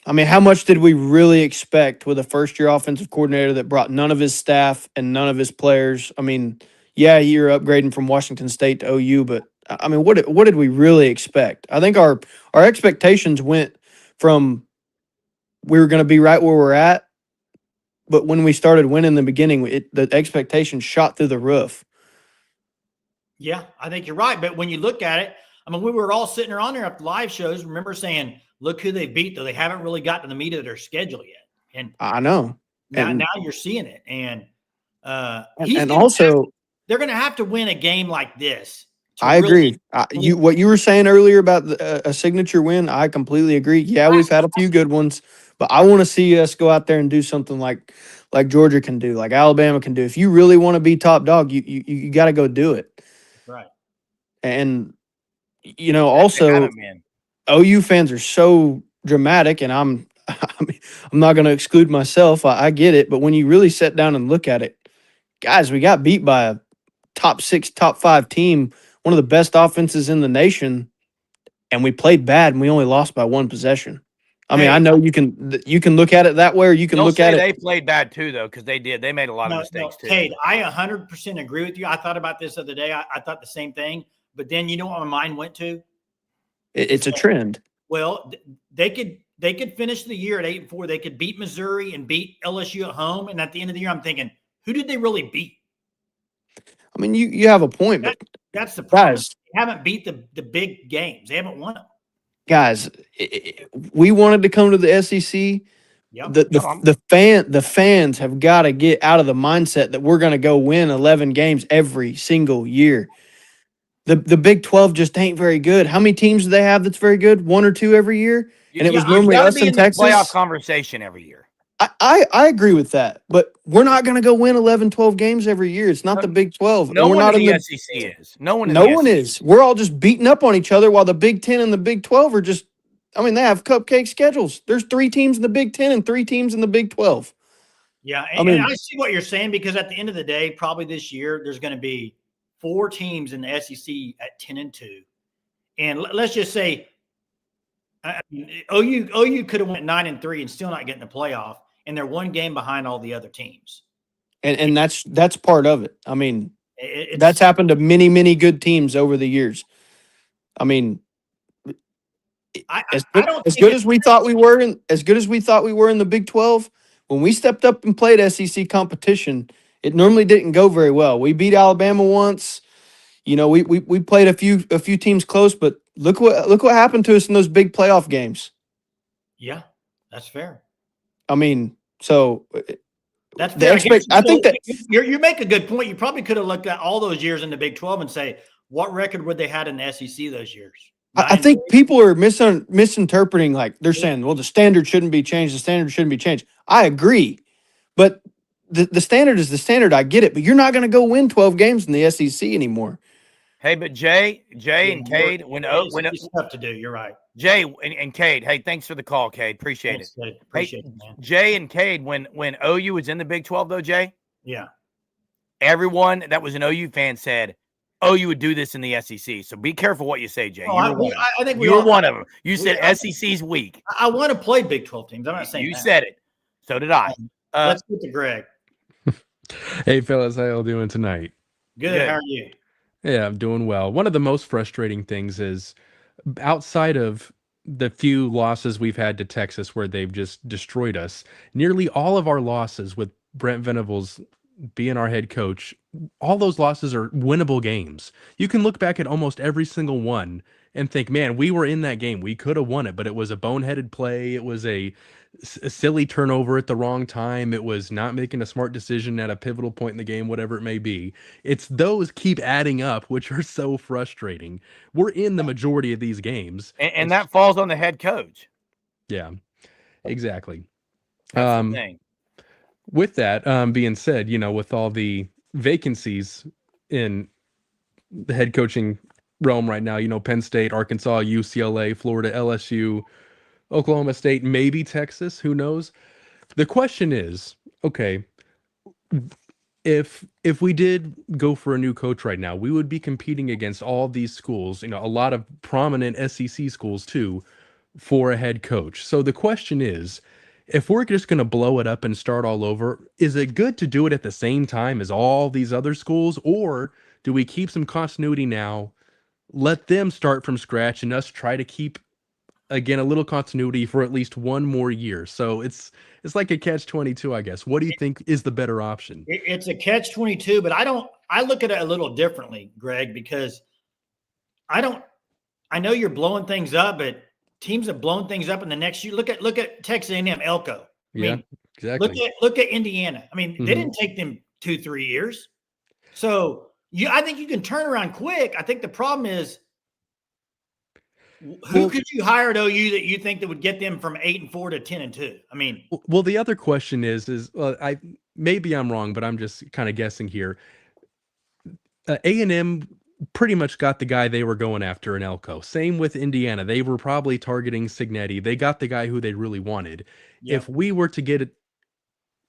I mean, how much did we really expect with a first-year offensive coordinator that brought none of his staff and none of his players? I mean, yeah, you're upgrading from Washington State to OU, but I mean, what did we really expect? I think our expectations went from we were going to be right where we're at, but when we started winning in the beginning, the expectations shot through the roof. Yeah, I think you're right. But when you look at it, I mean, we were all sitting around there at the live shows, remember saying, look who they beat, though they haven't really gotten to the meat of their schedule yet. And I know. Now you're seeing it. And they're going to have to win a game like this. I agree. What you were saying earlier about a signature win, I completely agree. Yeah, we've had a few good ones, but I want to see us go out there and do something like Georgia can do, like Alabama can do. If you really want to be top dog, you got to go do it. Right. And also OU fans are so dramatic, and I'm not going to exclude myself. I get it, but when you really sit down and look at it, guys, we got beat by a top 6, top 5 team, one of the best offenses in the nation, and we played bad, and we only lost by 1 possession. I mean, I know you can look at it that way, or you can look at it. They played bad too, though, because they did. They made a lot of mistakes too. Cade, I 100% agree with you. I thought about this the other day. I thought the same thing, but then you know what my mind went to? It's a trend. Well, they could they could finish the year at 8-4. They could beat Missouri and beat LSU at home. And at the end of the year, I'm thinking, who did they really beat? I mean, you have a point, but That's the problem. guys, They haven't beat the big games. They haven't won them. guys, we wanted to come to the SEC. Yep. The fans have got to get out of the mindset that we're going to go win 11 games every single year. The Big 12 just ain't very good. How many teams do they have that's very good? 1 or 2 every year? And it was normally us in Texas. Playoff conversation every year. I agree with that, but we're not going to go win 11, 12 games every year. It's not the Big 12. No we're one not in the the SEC is. No one is. We're all just beating up on each other while the Big 10 and the Big 12 are just, I mean, they have cupcake schedules. There's 3 teams in the Big 10 and 3 teams in the Big 12. Yeah, and I see what you're saying, because at the end of the day, probably this year, there's going to be 4 teams in the SEC at 10-2. And let's just say OU could have went 9-3 and still not getting the playoff, and they're 1 game behind all the other teams. And that's part of it. I mean, that's happened to many, many good teams over the years. I mean, as good as we thought we were in the Big 12, when we stepped up and played SEC competition, it normally didn't go very well. We beat Alabama once. You know, we played a few teams close, but look what happened to us in those big playoff games. Yeah, that's fair. I mean, so that's fair. I think that you make a good point. You probably could have looked at all those years in the Big 12 and say, what record would they had in the SEC those years? I think people are misinterpreting, like they're saying, well, the standard shouldn't be changed. The standard shouldn't be changed. I agree, but the standard is the standard. I get it, but you're not going to go win 12 games in the SEC anymore. Hey, but Jay and Cade, it's tough to do. You're right. Jay and Cade, hey, thanks for the call, Cade. Appreciate it. Appreciate it, man. Jay and Cade, when OU was in the Big 12, though, Jay, yeah, everyone that was an OU fan said, OU would do this in the SEC. So be careful what you say, Jay. I think you're one of them. You said SEC's weak. I want to play Big 12 teams. I'm not saying you said it. So did I. Let's get to Greg. Hey, fellas, how y'all doing tonight? Good. How are you? Yeah, I'm doing well. One of the most frustrating things is, outside of the few losses we've had to Texas where they've just destroyed us, nearly all of our losses with Brent Venables being our head coach, all those losses are winnable games. You can look back at almost every single one and think, man, we were in that game. We could have won it, but it was a boneheaded play. It was a silly turnover at the wrong time. It was not making a smart decision at a pivotal point in the game, whatever it may be. It's those keep adding up, which are so frustrating. We're in the majority of these games. And that falls on the head coach. Yeah, exactly. That's the thing. With that being said, you know, with all the vacancies in the head coaching realm right now, you know, Penn State, Arkansas, UCLA, Florida, LSU, Oklahoma State, maybe Texas, who knows? The question is, okay, if we did go for a new coach right now, we would be competing against all these schools, you know, a lot of prominent SEC schools too, for a head coach. So the question is, if we're just going to blow it up and start all over, is it good to do it at the same time as all these other schools, or do we keep some continuity now, let them start from scratch, and us try to keep, again, a little continuity for at least one more year? So it's like a catch-22, I guess. What do you think is the better option? It's a catch-22, but I look at it a little differently, Greg, because I know you're blowing things up, but teams have blown things up in the next year. Look at Texas A&M, Elko. Exactly. Look at Indiana. I mean, they didn't take them 2-3 years. So I think you can turn around quick. I think the problem is, who could you hire at OU that you think that would get them from 8-4 to 10-2? I mean, well, the other question is maybe I'm wrong, but I'm just kind of guessing here. A&M pretty much got the guy they were going after in Elko. Same with Indiana. They were probably targeting Cignetti. They got the guy who they really wanted. Yep. If we were to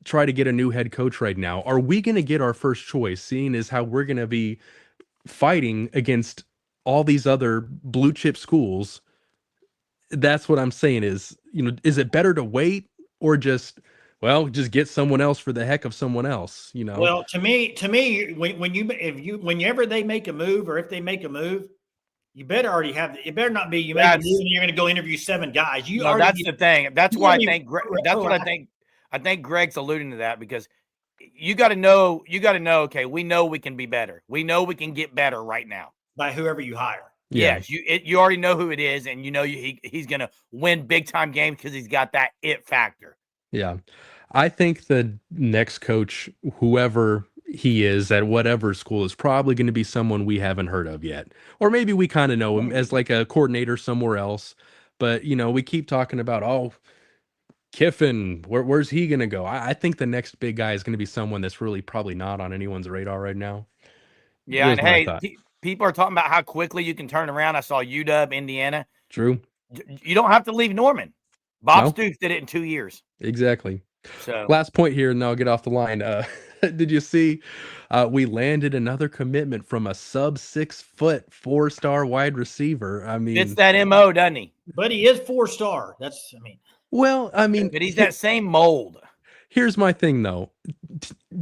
try to get a new head coach right now, are we going to get our first choice, seeing as how we're going to be fighting against all these other blue chip schools? That's what I'm saying is, you know, is it better to wait or just get someone else for the heck of someone else, you know? Well, to me, whenever they make a move, or if they make a move, You better already have. It better not be you make a move and you're going to go interview 7 guys. You No, already. that's the thing. That's why I think. That's what I proactive. think. I think Greg's alluding to that because you got to know. You got to know. Okay, we know we can be better. We know we can get better right now By whoever you hire. Yeah. Yes, you already know who it is, and you know he's going to win big time games because he's got that it factor. Yeah. I think the next coach, whoever he is at whatever school, is probably going to be someone we haven't heard of yet. Or maybe we kind of know him as like a coordinator somewhere else. But, you know, we keep talking about, oh, Kiffin, where's he going to go? I think the next big guy is going to be someone that's really probably not on anyone's radar right now. Yeah, Just and my hey, thought. people are talking about how quickly you can turn around. I saw UW, Indiana. True. You don't have to leave Norman. Bob No. Stoops did it in 2 years. Exactly. So last point here, and then I'll get off the line. Did you see we landed another commitment from a sub 6 foot 4-star wide receiver? I mean, it's that MO, doesn't he? But he is 4-star. That's, But he's that same mold. Here's my thing, though.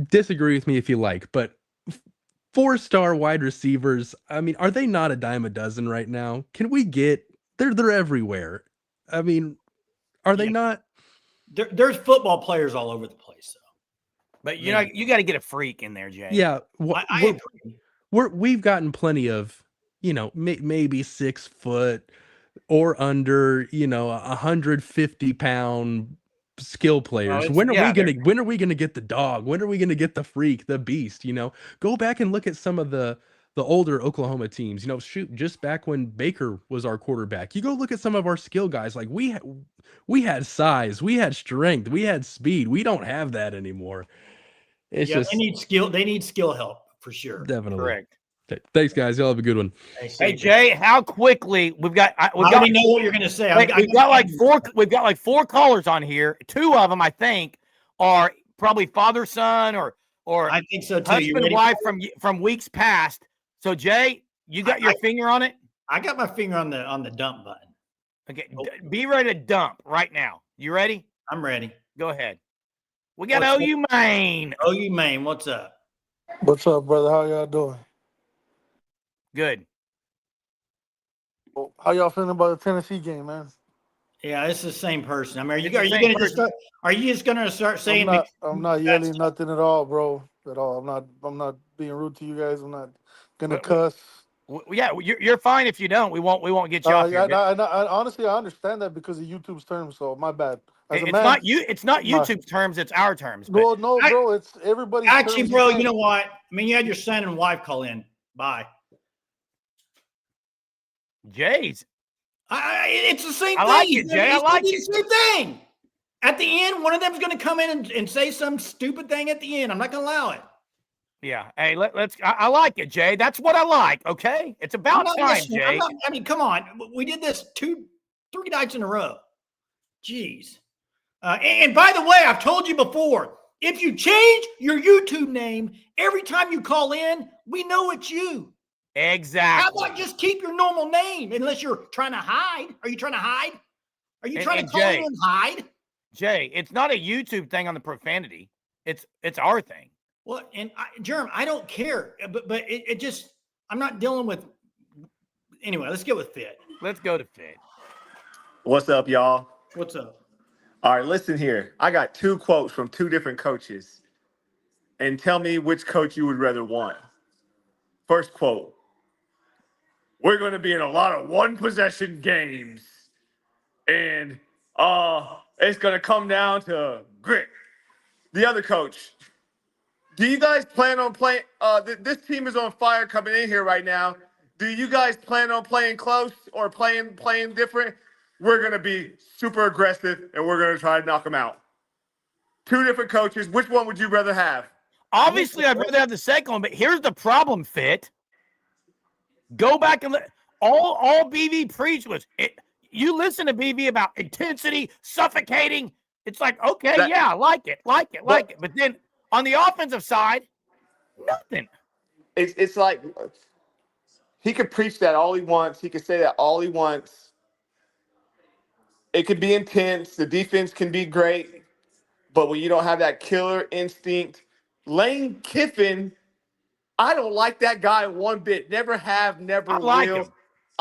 Disagree with me if you like, but 4-star wide receivers, I mean, are they not a dime a dozen right now? Can we get? They're everywhere. I mean, are they not? There's football players all over the place, though. But you know, you got to get a freak in there, Jay. Yeah, I agree. We've gotten plenty of, you know, maybe 6 foot or under, you know, 150-pound skill players. When are we gonna get the dog? When are we gonna get the freak, the beast? You know, go back and look at some of the older Oklahoma teams. You know, shoot, just back when Baker was our quarterback. You go look at some of our skill guys. Like we had size, we had strength, we had speed. We don't have that anymore. It's just they need skill. They need skill help for sure. Definitely. Correct. Okay. Thanks, guys. Y'all have a good one. Hey Jay, how quickly we've got? I already know what you're going to say. We've got like four callers on here. 2 of them, I think, are probably father son or I think so too. Husband and wife from weeks past. So Jay, you got your finger on it? I got my finger on the dump button. Okay, be ready to dump right now. You ready? I'm ready. Go ahead. We got OU Maine. OU Maine, what's up? What's up, brother? How y'all doing? Good. Well, how y'all feeling about the Tennessee game, man? Yeah, it's the same person. I mean, are you just gonna start saying? I'm not yelling nothing at all, bro. At all. I'm not being rude to you guys. I'm not gonna cuss. Yeah, you're fine if you don't. We won't get you off here. Honestly, I understand that because of YouTube's terms. So my bad. It's not YouTube's terms. It's our terms. Well, no, bro. It's everybody's. Actually, bro, you know what? I mean, you had your son and wife call in. Bye. Jay's. It's the same thing. I like it, Jay. I like it. It's the same thing. At the end, one of them is going to come in and say some stupid thing at the end. I'm not going to allow it. Yeah. Hey, let's. I like it, Jay. That's what I like. Okay. It's about time, Jay. I mean, come on. We did this 3 nights in a row. Jeez. And by the way, I've told you before, if you change your YouTube name every time you call in, we know it's you. Exactly. How about just keep your normal name unless you're trying to hide? Are you trying to hide? Are you trying to call in and hide? Jay, it's not a YouTube thing on the profanity. It's our thing. Well, and Jerm, I don't care, but it just, I'm not dealing with. Anyway, let's get with Fit. Let's go to Fit. What's up, y'all? What's up? All right, listen here. I got 2 quotes from 2 different coaches, and tell me which coach you would rather want. First quote: "We're going to be in a lot of 1-possession games, and it's going to come down to grit." The other coach: "Do you guys plan on playing? This team is on fire coming in here right now. Do you guys plan on playing close or playing different? We're going to be super aggressive, and we're going to try to knock them out." 2 different coaches. Which one would you rather have? Obviously, I'd rather have the second one, but here's the problem, Fit. Go back and all BV preached was you listen to BV about intensity, suffocating. It's like, okay, I like it. But then on the offensive side, nothing. It's like he could preach that all he wants. He could say that all he wants. It could be intense. The defense can be great. But when you don't have that killer instinct, Lane Kiffin, I don't like that guy one bit. Never have, never will. Him.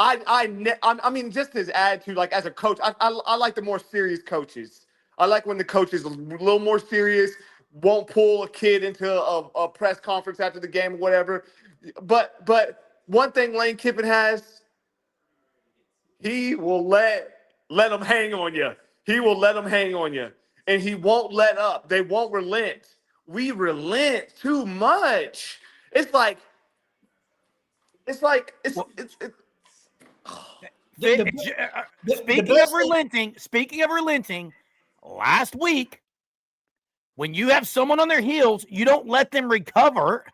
I mean, just his attitude, like as a coach, I like the more serious coaches. I like when the coach is a little more serious, won't pull a kid into a press conference after the game or whatever. But one thing Lane Kiffin has, he will let them hang on you. He will let them hang on you, and he won't let up. They won't relent. We relent too much. It's like it's like Well, it's The, the Speaking best of relenting, last week, when you have someone on their heels, you don't let them recover.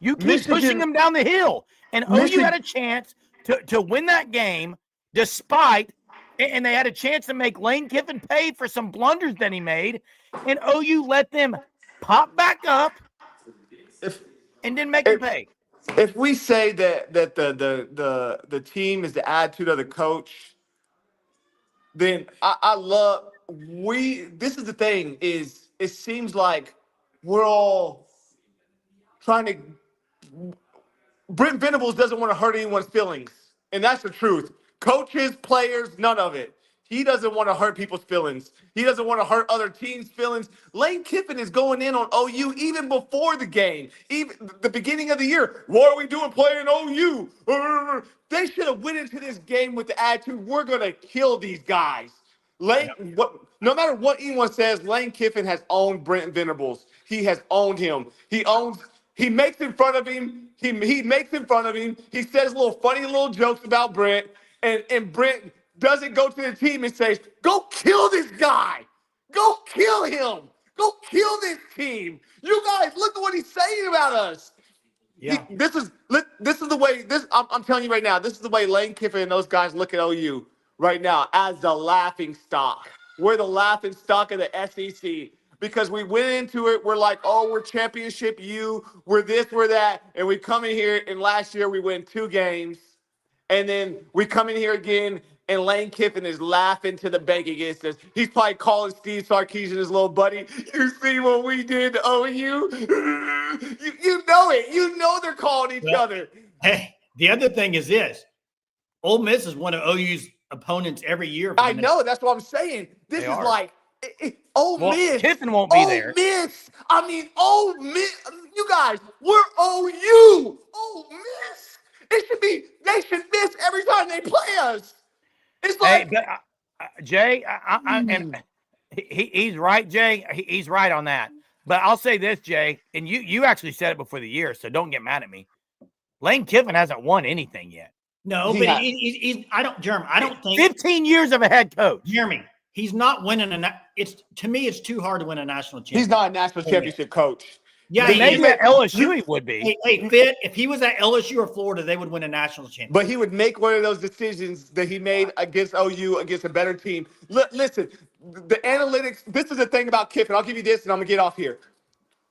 You keep pushing them down the hill. And OU had a chance to win that game despite, and they had a chance to make Lane Kiffin pay for some blunders that he made, and OU let them pop back up and didn't make him pay. if we say that the team is the attitude of the coach, then I love this is the thing is it seems like we're all trying to Brent Venables doesn't want to hurt anyone's feelings. And that's the truth. Coaches, players, none of it. He doesn't want to hurt people's feelings. He doesn't want to hurt other teams' feelings. Lane Kiffin is going in on OU even before the game, even the beginning of the year. What are we doing playing OU? They should have went into this game with the attitude, we're going to kill these guys. No matter what anyone says, Lane Kiffin has owned Brent Venables. He has owned him. He makes in front of him. He makes in front of him. He says funny little jokes about Brent, and Brent doesn't go to the team and says, "Go kill this guy. Go kill him. Go kill this team. You guys, look at what he's saying about us." Yeah. This is the way. I'm telling you right now. This is the way Lane Kiffin and those guys look at OU right now as the laughing stock. We're the laughing stock of the SEC. Because we went into it, we're like, oh, we're championship U, we're this, we're that. And we come in here, and last year we win 2 games. And then we come in here again, and Lane Kiffin is laughing to the bank against us. He's probably calling Steve Sarkisian his little buddy. You see what we did to OU? You know it. You know they're calling each other. Hey, the other thing is this. Ole Miss is one of OU's opponents every year. I know. That's what I'm saying. This is like – Ole Miss. Kiffin won't be there. Ole Miss. I mean, Ole Miss. You guys, we're OU. Ole Miss. They should miss every time they play us. It's like. Hey, Jay, and he's right, Jay. He's right on that. But I'll say this, Jay, and you actually said it before the year, so don't get mad at me. Lane Kiffin hasn't won anything yet. No, but I don't think 15 years of a head coach. Jeremy, he's not winning to me, it's too hard to win a national championship. He's not a national championship coach. Yeah, maybe at LSU he would be. Hey, Fit, if he was at LSU or Florida, they would win a national championship. But he would make one of those decisions that he made against OU, against a better team. Listen, the analytics, this is the thing about Kiffin. I'll give you this, and I'm going to get off here.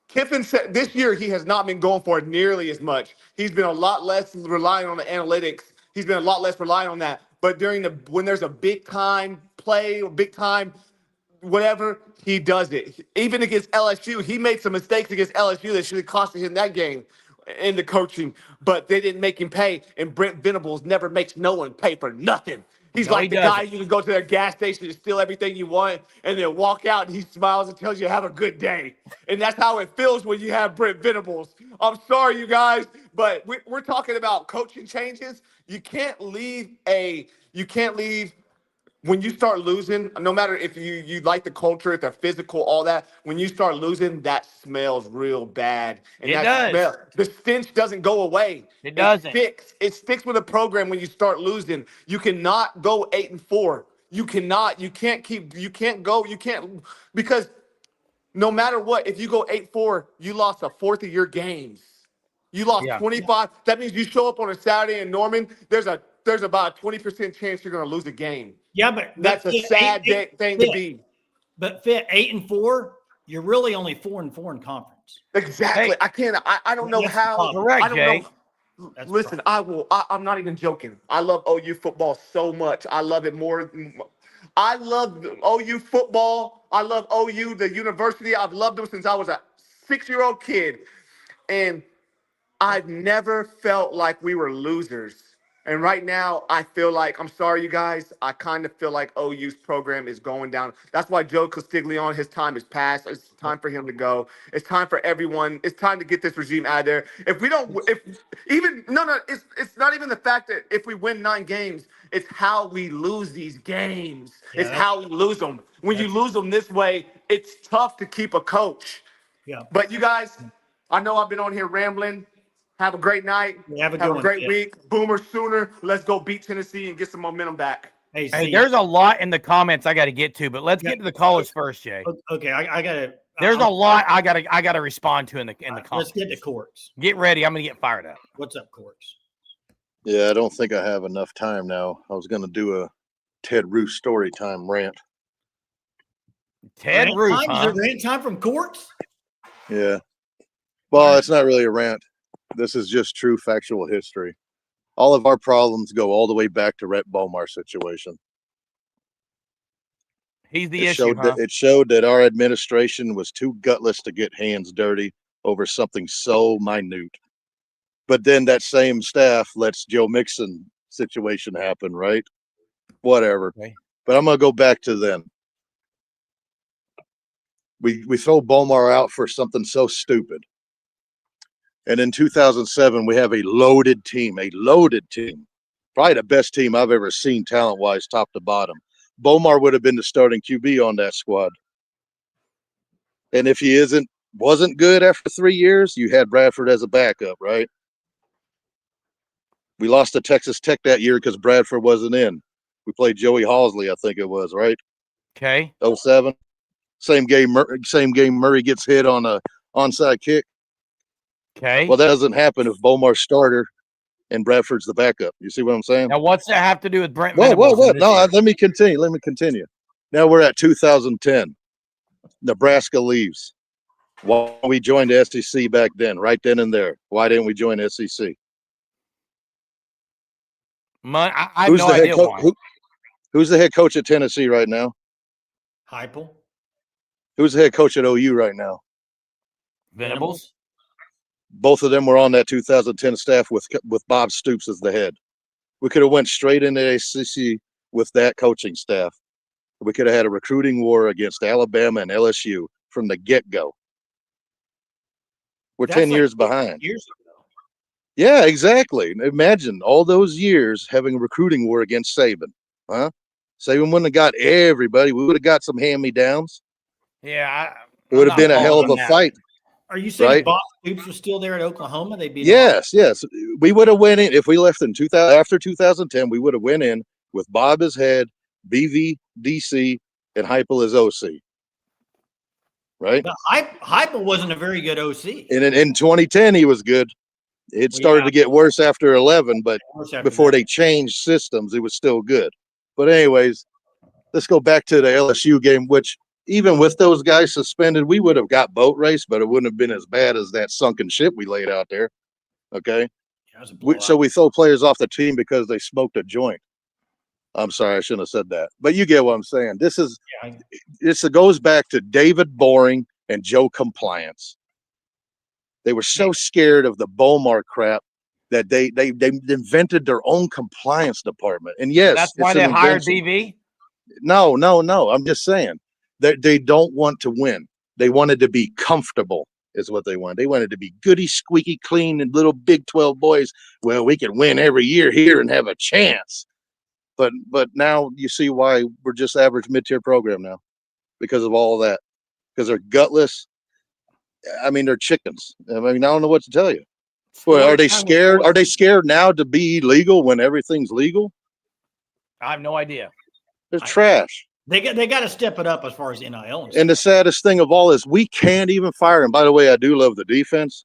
Kiffin said this year he has not been going for it nearly as much. He's been a lot less relying on the analytics. He's been a lot less relying on that. But when there's a big time play or big time whatever, he does it. Even against LSU, he made some mistakes against LSU that should have costed him that game in the coaching, but they didn't make him pay. And Brent Venables never makes no one pay for nothing. He's like the guy you can go to their gas station and steal everything you want and then walk out and he smiles and tells you have a good day. And that's how it feels when you have Brent Venables. I'm sorry, you guys, but we're talking about coaching changes. You can't leave when you start losing, no matter if you like the culture, if they're physical, all that, when you start losing, that smells real bad. And it does. The stench doesn't go away. It doesn't. It sticks with a program when you start losing. You cannot go 8-4. You can't, because no matter what, if you go 8-4, you lost a fourth of your games. You lost 25. That means you show up on a Saturday in Norman, there's about a 20% chance you're going to lose a game. Yeah, but that's a sad thing to be. But Fit 8-4, you're really only 4-4 in conference. Exactly. Hey, I don't know how. Correct, Jay. Listen, I'm not even joking. I love OU football so much. I love it more. I love OU football. I love OU, the university. I've loved them since I was a 6-year-old kid. And I've never felt like we were losers. And right now, I feel like, I'm sorry, you guys, I kind of feel like OU's program is going down. That's why Joe Castiglione, his time is past. It's time for him to go. It's time for everyone. It's time to get this regime out of there. If we don't, if even, no, it's not even the fact that if we win 9 games, it's how we lose these games. Yeah, It's how we lose them. When you lose them this way, it's tough to keep a coach. yeah. But you guys, I know I've been on here rambling. Have a great night. Have a good Have a one, great Ted. week. Boomer Sooner. Let's go beat Tennessee and get some momentum back. Hey, Hey, see, there's a lot in the comments I got to get to, but let's get to the callers first, Jay. okay, I gotta. There's a lot I gotta respond to in the Let's comments. get to Courts. Get ready. I'm gonna get fired up. What's up, Courts? Yeah, I don't think I have enough time now. I was going to do a Ted Roos story time rant. Ted Roos, Is huh? there rant time from Courts? Yeah. Well, it's not really a rant. This is just true factual history. All of our problems go all the way back to Rhett Bomar situation. He's the It issue, showed huh? that it showed that our administration was too gutless to get hands dirty over something so minute. But then that same staff lets Joe Mixon situation happen, right? Whatever. Okay. But I'm gonna go back to then. We throw Bomar out for something so stupid. And in 2007, we have a loaded team, probably the best team I've ever seen talent-wise, top to bottom. Bomar would have been the starting QB on that squad. And if he wasn't good after 3 years, you had Bradford as a backup, right? We lost to Texas Tech that year because Bradford wasn't in. We played Joey Halsley, I think it was, right? Okay. 07. Same game Murray gets hit on a onside kick. Okay. Well, that doesn't happen if Bomar's starter and Bradford's the backup. You see what I'm saying? Now, what's that have to do with Brent What? Venables? What? No, let me continue. Now we're at 2010. Nebraska leaves. Why we joined the SEC back then, right then and there? Why didn't we join the SEC? I have no idea why. Who's the head coach at Tennessee right now? Heupel. Who's the head coach at OU right now? Venables. Both of them were on that 2010 staff with Bob Stoops as the head. We could have went straight into the SEC with that coaching staff. We could have had a recruiting war against Alabama and LSU from the get-go. We're 10 years behind. Years ago. Yeah, exactly. Imagine all those years having a recruiting war against Saban. Huh? Saban wouldn't have got everybody. We would have got some hand-me-downs. Yeah. It would have been a hell of a fight. Are you saying Right? Bob Stoops was still there at Oklahoma? They'd be Yes. We would have went in if we left in 2000 after 2010. We would have went in with Bob as head, BV, DC, and Heupel as OC. Right? But Heupel wasn't a very good OC. And in 2010, he was good. It started to get worse after 11, but before they changed systems, it was still good. But anyways, let's go back to the LSU game, which even with those guys suspended, we would have got boat race, but it wouldn't have been as bad as that sunken ship we laid out there. Okay. So we throw players off the team because they smoked a joint. I'm sorry, I shouldn't have said that, but you get what I'm saying. This goes back to David Boring and Joe Compliance. They were so scared of the Bomar crap that they invented their own compliance department. And yes, that's why they hired DV. No. I'm just saying that they don't want to win. They wanted to be comfortable, is what they wanted. They wanted to be goody, squeaky clean, and little Big 12 boys. Well, we can win every year here and have a chance. But now you see why we're just average mid-tier program now, because of all of that. Because they're gutless. I mean, they're chickens. I mean, I don't know what to tell you. Well, are they scared? Are they scared now to be legal when everything's legal? I have no idea. They're trash. They got to step it up as far as NIL. And the saddest thing of all is we can't even fire them. By the way, I do love the defense.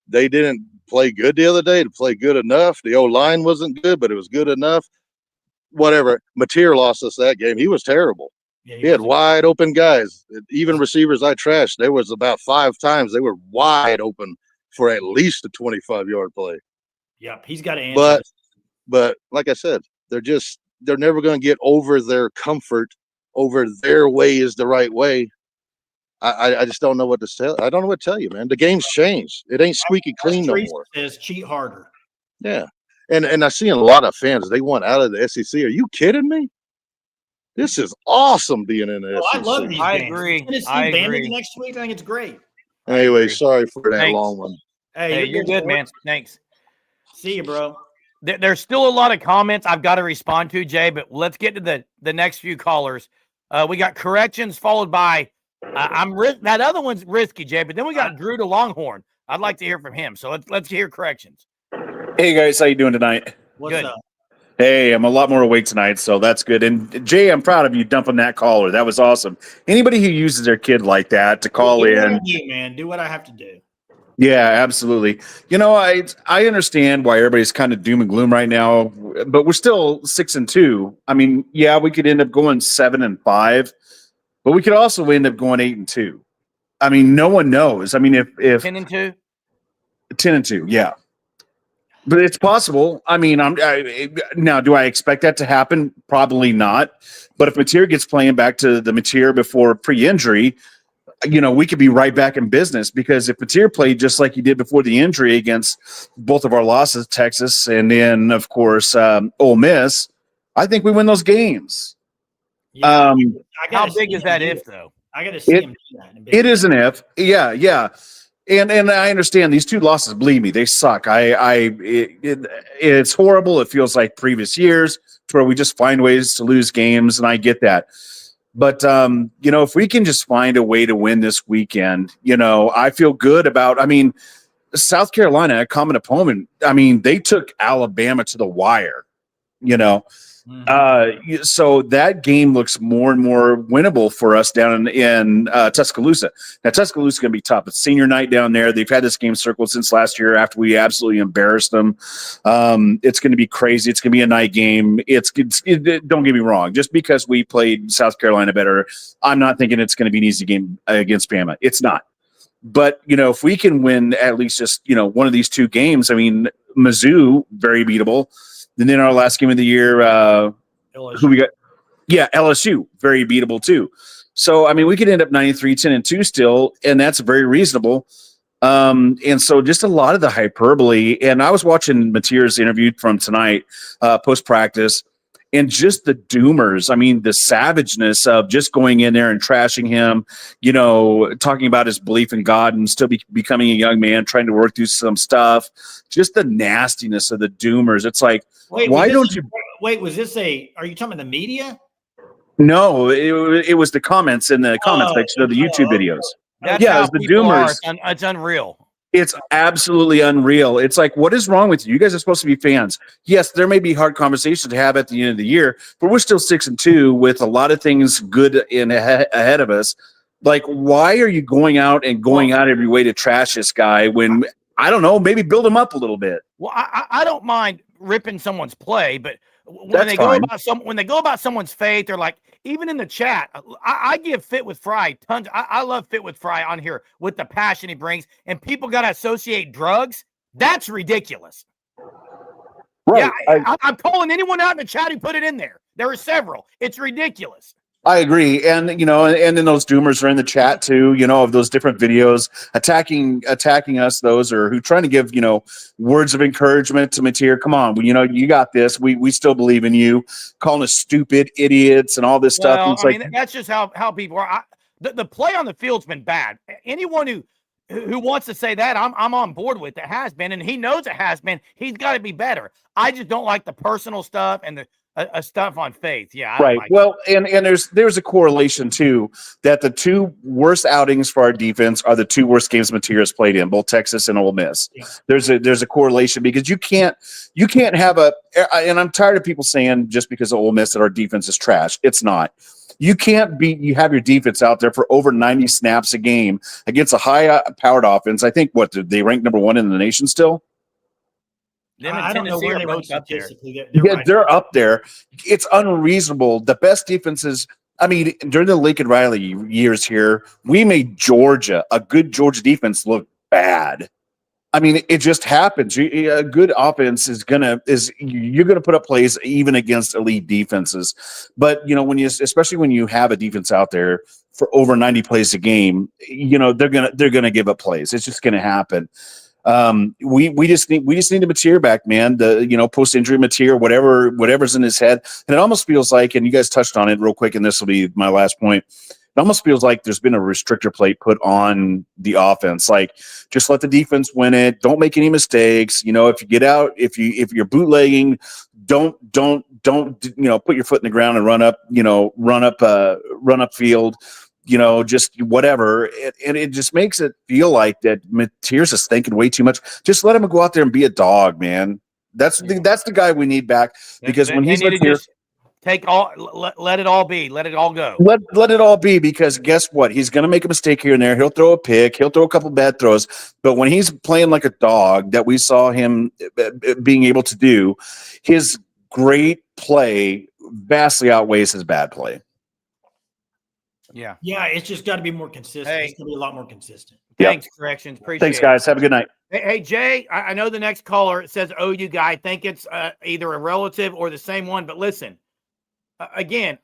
They didn't play good the other day to play good enough. The O-line wasn't good, but it was good enough. Whatever. Mateer lost us that game. He was terrible. Yeah, he had wide open guys. Even receivers I trashed, there was about 5 times they were wide open for at least a 25-yard play. Yep, he's got to answer. But like I said, they're never going to get over their comfort over their way is the right way. I just don't know what to tell. I don't know what to tell you, man. The game's changed. It ain't squeaky clean no more. Says cheat harder. Yeah. And I see a lot of fans, they want out of the SEC. Are you kidding me? This is awesome being in the SEC. I love these I games. agree. Tennessee, I Bama agree. next week. I think it's great. Anyway, sorry for that Thanks. long one. Hey, you're good, bro. man. Thanks. See you, bro. There's still a lot of comments I've got to respond to, Jay, but let's get to the next few callers. We got corrections followed by that other one's risky, Jay, but then we got Drew to Longhorn. I'd like to hear from him. So let's hear corrections. Hey guys, how you doing tonight? What's Good. up? Hey, I'm a lot more awake tonight, so that's good. And Jay, I'm proud of you dumping that caller. That was awesome. Anybody who uses their kid like that to call Do what in, I do, man. Do what I have to do. yeah, absolutely. You know, I understand why everybody's kind of doom and gloom right now, but we're still 6-2. I mean, yeah, we could end up going 7-5, but we could also end up going 8-2. I mean, no one knows. I mean, if 10-2? 10-2, yeah. But it's possible. I mean, now, do I expect that to happen? Probably not. But if Mateer gets playing back to the Mateer before pre-injury, you know, we could be right back in business, because if Mateer played just like he did before the injury against both of our losses, Texas, and then, of course, Ole Miss, I think we win those games. Yeah, How big is that if, though? I got to see him do that. It is an if. Yeah, yeah. And I understand these two losses, believe me, they suck. It's horrible. It feels like previous years where we just find ways to lose games, and I get that. But you know, if we can just find a way to win this weekend, you know, I feel good about. I mean, South Carolina, a common opponent. I mean, they took Alabama to the wire. You know, so that game looks more and more winnable for us down in Tuscaloosa. Now, Tuscaloosa is going to be tough. It's senior night down there. They've had this game circled since last year after we absolutely embarrassed them. It's going to be crazy. It's going to be a night game. Don't get me wrong. Just because we played South Carolina better, I'm not thinking it's going to be an easy game against Bama. It's not. But, you know, if we can win at least just, you know, one of these two games, I mean, Mizzou, very beatable. And then our last game of the year, who we got? Yeah, LSU, very beatable too. So, I mean, we could end up 93-10-2 still, and that's very reasonable. And so just a lot of the hyperbole. And I was watching Mateer's interview from tonight, post-practice, and just the doomers. I mean, the savageness of just going in there and trashing him, you know, talking about his belief in God and still becoming a young man, trying to work through some stuff. Just the nastiness of the doomers. It's like, why don't you? Wait, was this are you talking about the media? No, it was the comments in the comment section of the YouTube videos. That's yeah, how it's the people doomers. It's unreal. It's absolutely unreal. It's like, what is wrong with you? You guys are supposed to be fans. Yes, there may be hard conversations to have at the end of the year, but we're still 6-2 with a lot of things good ahead of us. Like, why are you going out and going out every way to trash this guy when, I don't know, maybe build him up a little bit? Well, I don't mind ripping someone's play, but when they go about someone's faith, or like even in the chat, I give Fit with Fry tons. I love Fit with Fry on here with the passion he brings, and people got to associate drugs. That's ridiculous. Right. Yeah, I'm calling anyone out in the chat who put it in there. There are several. It's ridiculous. I agree. And, you know, and then those doomers are in the chat too, you know, of those different videos attacking us, those are who trying to give, you know, words of encouragement to Mateer. Come on, you know, you got this. We still believe in you, calling us stupid idiots and all this stuff. Well, it's mean, that's just how people are. The play on the field's been bad. Anyone who wants to say that, I'm on board with it, has been, and he knows it has been. He's got to be better. I just don't like the personal stuff and the stuff on faith. Yeah. Right. Well, and there's a correlation too, that the two worst outings for our defense are the two worst games Mateer has played in, both Texas and Ole Miss. Yeah. There's a correlation, because you can't have and I'm tired of people saying just because of Ole Miss that our defense is trash. It's not. You can't you have your defense out there for over 90 snaps a game against a high powered offense. I think they rank number 1 in the nation still. I don't know where they rank up there. They're up there. It's unreasonable. The best defenses. I mean, during the Lincoln Riley years here, we made a good Georgia defense look bad. I mean, it just happens. A good offense you're gonna put up plays even against elite defenses. But you know, especially when you have a defense out there for over 90 plays a game, you know they're gonna give up plays. It's just gonna happen. We just need the material back, man. The post injury material, whatever's in his head, and it almost feels like, and you guys touched on it real quick, and this will be my last point. It almost feels like there's been a restrictor plate put on the offense. Like, just let the defense win it. Don't make any mistakes. If you get out, if you're bootlegging, don't put your foot in the ground and run up field. Just whatever. And it just makes it feel like that Mateer's is thinking way too much. Just let him go out there and be a dog, man. That's the guy we need back, because when he's Mateer, let it all be. Let it all go. Let it all be, because guess what? He's going to make a mistake here and there. He'll throw a pick. He'll throw a couple bad throws. But when he's playing like a dog that we saw him being able to do, his great play vastly outweighs his bad play. Yeah, it's just got to be more consistent. It's going to be a lot more consistent. Thanks, Corrections. Appreciate it. Thanks, guys. Have a good night. Hey, Jay, I know the next caller says OU guy. I think it's either a relative or the same one. But listen, again,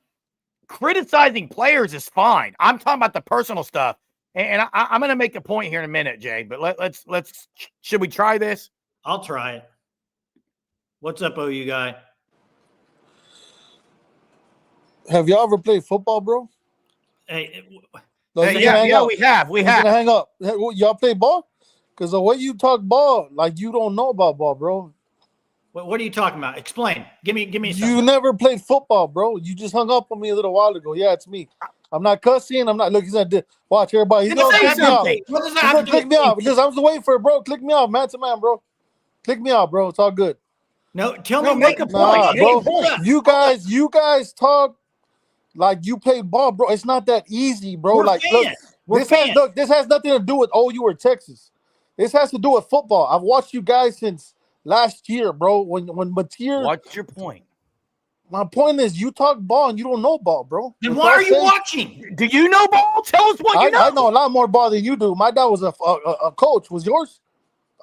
criticizing players is fine. I'm talking about the personal stuff. And I'm going to make a point here in a minute, Jay. But let's should we try this? I'll try it. What's up, OU guy? Have y'all ever played football, bro? Hey, yeah, we have. Hang up. Y'all play ball? Because the way you talk ball, like you don't know about ball, bro. What are you talking about? Explain. Give me something. You never played football, bro. You just hung up on me a little while ago. Yeah, it's me. I'm not cussing. I'm not. Look, he's not. Watch everybody. He's gonna click me off. What does that have to do? Click me off because I was waiting for it, bro. Click me off, man to man, bro. Click me off, bro. It's all good. No, tell me. Make a point, bro. Point. You guys talk like you played ball, bro. It's not that easy, bro. Look, this has nothing to do with OU or Texas. This has to do with football. I've watched you guys since last year, bro. When Mateer. What's your point? My point is, you talk ball and you don't know ball, bro. Then why are you watching? Do you know ball? Tell us what you know. I know a lot more ball than you do. My dad was a coach. Was yours?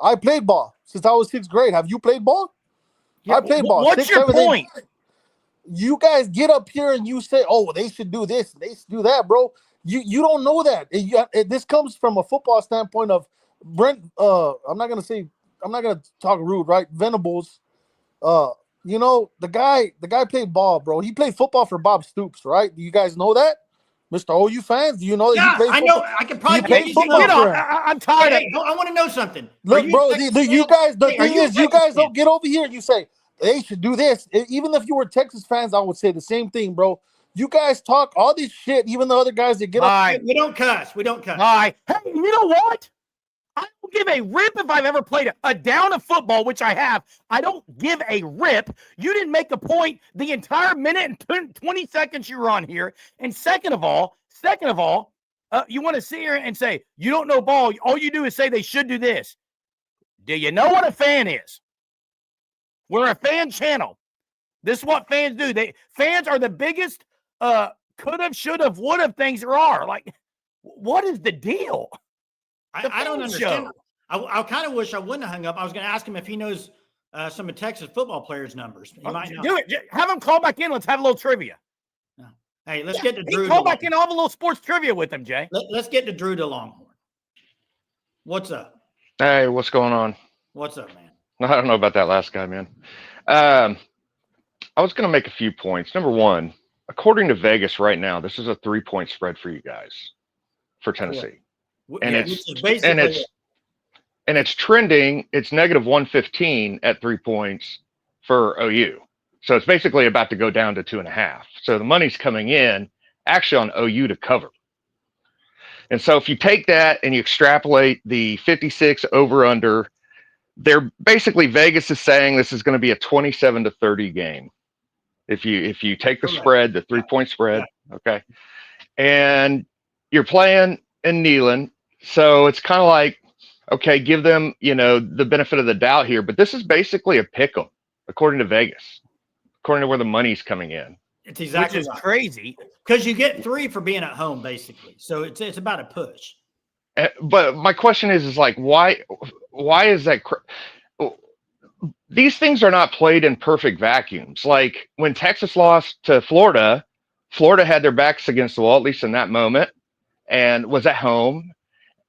I played ball since I was 6th grade. Have you played ball? Yeah, I played ball. What's your point? You guys get up here and you say, "Oh, they should do this, they should do that," bro. You don't know that. This comes from a football standpoint of Brent. I'm not gonna talk rude, right? Venables. The guy played ball, bro. He played football for Bob Stoops, right? Do you guys know that, Mr. OU fans? Do you know that? Yeah, he played I know. I can probably play football. I'm tired of it. I want to know something. Look, bro. The thing is, you guys don't get over here and you say they should do this. Even if you were Texas fans, I would say the same thing, bro. You guys talk all this shit, even the other guys that get up. We don't cuss. We don't cuss. Hey, you know what? I don't give a rip if I've ever played a down of football, which I have. I don't give a rip. You didn't make a point the entire minute and 20 seconds you were on here. And second of all, you want to sit here and say, you don't know ball. All you do is say they should do this. Do you know what a fan is? We're a fan channel. This is what fans do. Fans are the biggest could have, should have, would have things there are. Like, what is the deal? I don't understand. I kind of wish I wouldn't have hung up. I was going to ask him if he knows some of Texas football players' numbers. He might not. Do it. Have him call back in. Let's have a little trivia. No. Hey, let's get to Drew. Call back in. I'll have a little sports trivia with him, Jay. Let's get to Drew to Longhorn. What's up? Hey, what's going on? What's up, man? I don't know about that last guy, man. I was going to make a few points. Number one, according to Vegas right now, this is a 3-point spread for you guys for Tennessee. And it's trending. It's -115 at 3 points for OU. So it's basically about to go down to 2.5. So the money's coming in actually on OU to cover. And so if you take that and you extrapolate the 56 over under, they're basically, Vegas is saying this is going to be a 27-30 game. If you take the spread, the 3-point spread, okay, and you're playing in Neyland, so it's kind of like, okay, give them the benefit of the doubt here, but this is basically a pick 'em according to Vegas, according to where the money's coming in. It's exactly which is crazy because you get 3 for being at home, basically. So it's about a push. But my question is like, why is that? These things are not played in perfect vacuums. Like when Texas lost to Florida, Florida had their backs against the wall, at least in that moment, and was at home.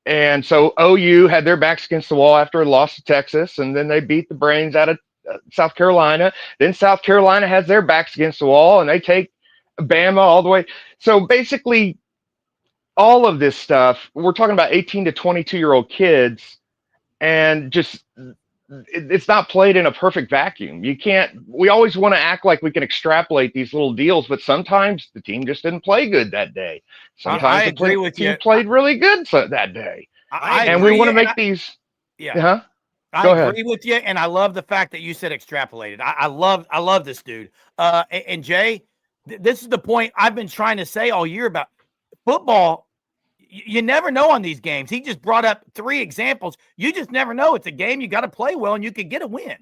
And so OU had their backs against the wall after a loss to Texas, and then they beat the brains out of South Carolina. Then South Carolina has their backs against the wall, and they take Bama all the way. So basically, all of this stuff, we're talking about 18 to 22-year-old kids, and just it's not played in a perfect vacuum. You can't. We always want to act like we can extrapolate these little deals, but sometimes the team just didn't play good that day. Sometimes I agree with team you. played really good that day, and we want to make these. Yeah. Go I ahead. agree with you, and I love the fact that you said extrapolated. I love this dude. And Jay, this is the point I've been trying to say all year about football. You never know on these games. He just brought up 3 examples. You just never know. It's a game. You got to play well, and you could get a win.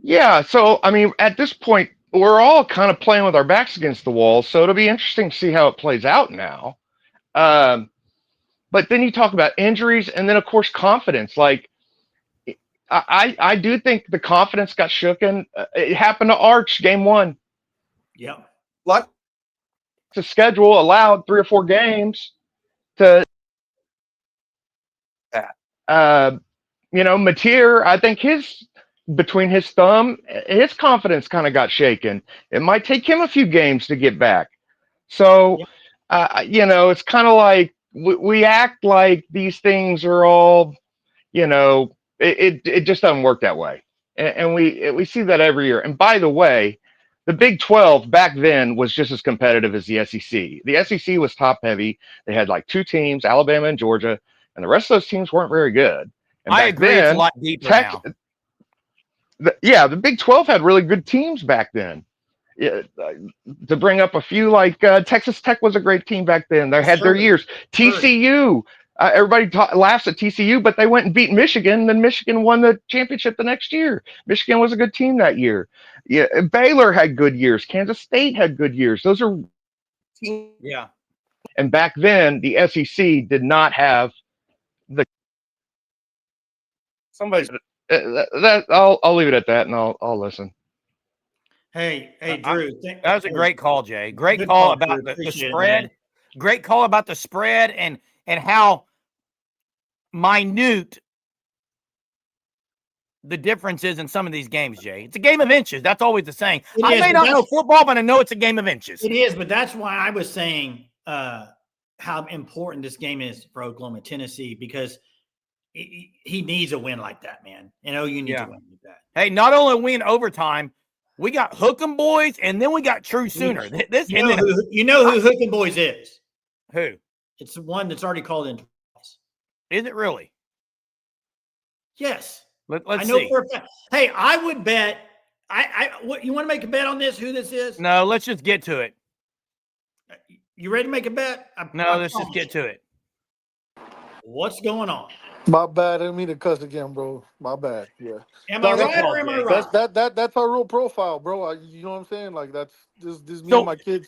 Yeah. So, I mean, at this point, we're all kind of playing with our backs against the wall. So it'll be interesting to see how it plays out now. But then you talk about injuries, and then, of course, confidence. Like, I do think the confidence got shooken. It happened to Arch game 1. Yeah. What? The schedule allowed 3 or 4 games to Mateer, I think between his thumb, his confidence kind of got shaken. It might take him a few games to get back. So, it's kind of like we act like these things are all, it just doesn't work that way. And we see that every year. And by the way, the Big 12 back then was just as competitive as the SEC. The SEC was top heavy. They had like 2 teams, Alabama and Georgia, and the rest of those teams weren't very good. And I agree. It's a lot deeper now. The Big 12 had really good teams back then. To bring up a few, like Texas Tech was a great team back then. They had their years. TCU, everybody laughs at TCU, but they went and beat Michigan, and then Michigan won the championship the next year. Michigan was a good team that year. Yeah, Baylor had good years. Kansas State had good years. Those are teams. Yeah. And back then, the SEC did not have the. Somebody's that. I'll leave it at that, and I'll listen. Hey, Drew. That was a great call, Jay. Great call about the spread. Great call about the spread and how minute the difference is in some of these games, Jay. It's a game of inches. That's always the saying. I may not know football, but I know it's a game of inches. It is, but that's why I was saying how important this game is for Oklahoma, Tennessee, because he needs a win like that, man. And OU needs a win like that. Hey, not only win overtime, we got Hook'em Boys, and then we got True Sooner. You know who Hook'em Boys is? Who? It's the one that's already called in twice. Is it really? Yes. Let's know see. For a fact. Hey, I would bet. What, you want to make a bet on this? Who this is? No, let's just get to it. You ready to make a bet? Let's just get to it. What's going on? My bad. I didn't mean to cuss again, bro. My bad. Yeah. Am I right or am I right? That's our real profile, bro. You know what I'm saying? Like that's this me and my kids'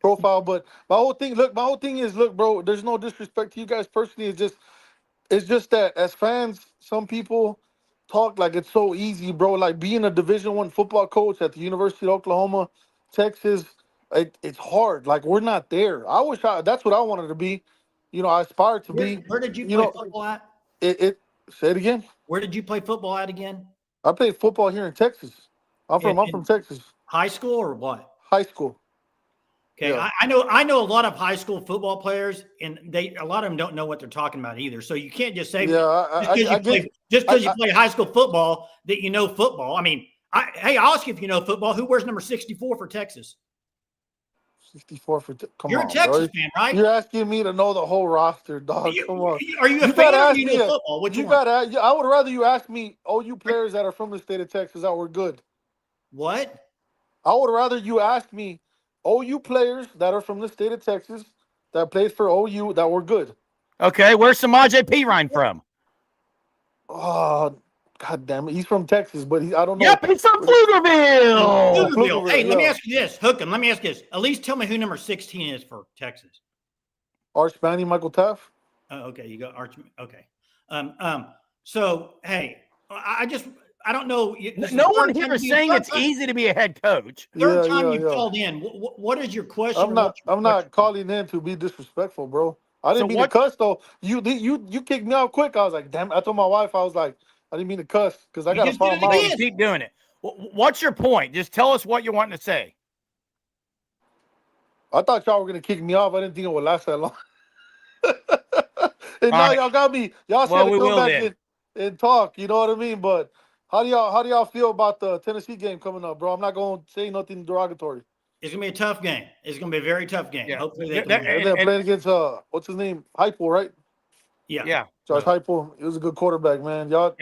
profile. But my whole thing is, look, bro. There's no disrespect to you guys personally. It's just that as fans, some people talk like it's so easy, bro. Like being a Division I football coach at the University of Oklahoma, Texas, it's hard. Like we're not there. That's what I wanted to be. I aspired to be. Where did you play football at? Say it again. Where did you play football at again? I played football here in Texas. I'm from Texas. High school or what? High school. Okay, yeah. I know a lot of high school football players, and a lot of them don't know what they're talking about either. So you can't just say just because you play high school football that you know football. I mean, I'll ask you if you know football. Who wears number 64 for Texas? 64 for You're a Texas fan, right? You're asking me to know the whole roster, dog. Come on. Are you a fan or do you know football? I would rather you ask me OU players that are from the state of Texas that were good. What? I would rather you ask me OU players that are from the state of Texas that played for OU that were good. Okay, where's Samaje Perine from? Oh, God damn it. He's from Texas, but I don't know. Yep, he's from Pflugerville. Hey, let me ask you this. Hook him. Let me ask you this. At least tell me who number 16 is for Texas. Arch Manning, Michael Taft. Oh, okay. You got Arch. Okay. So, hey, I don't know. No one here is saying it's easy to be a head coach. Third time you called in. What is your question? I'm not calling in to be disrespectful, bro. I didn't So mean to cuss though. You kicked me out quick. I was like, damn. I told my wife, I was like, I didn't mean to cuss because I got to follow my. You keep doing it. What's your point? Just tell us what you're wanting to say. I thought y'all were gonna kick me off. I didn't think it would last that long. And now y'all got me. Y'all said to come back and talk. You know what I mean? But how do y'all feel about the Tennessee game coming up, bro? I'm not gonna say nothing derogatory. It's gonna be a tough game. It's gonna be a very tough game. Yeah. Hopefully they can win. And they're playing against what's his name? Heupel, right? Yeah. Josh Heupel. He was a good quarterback, man. Y'all.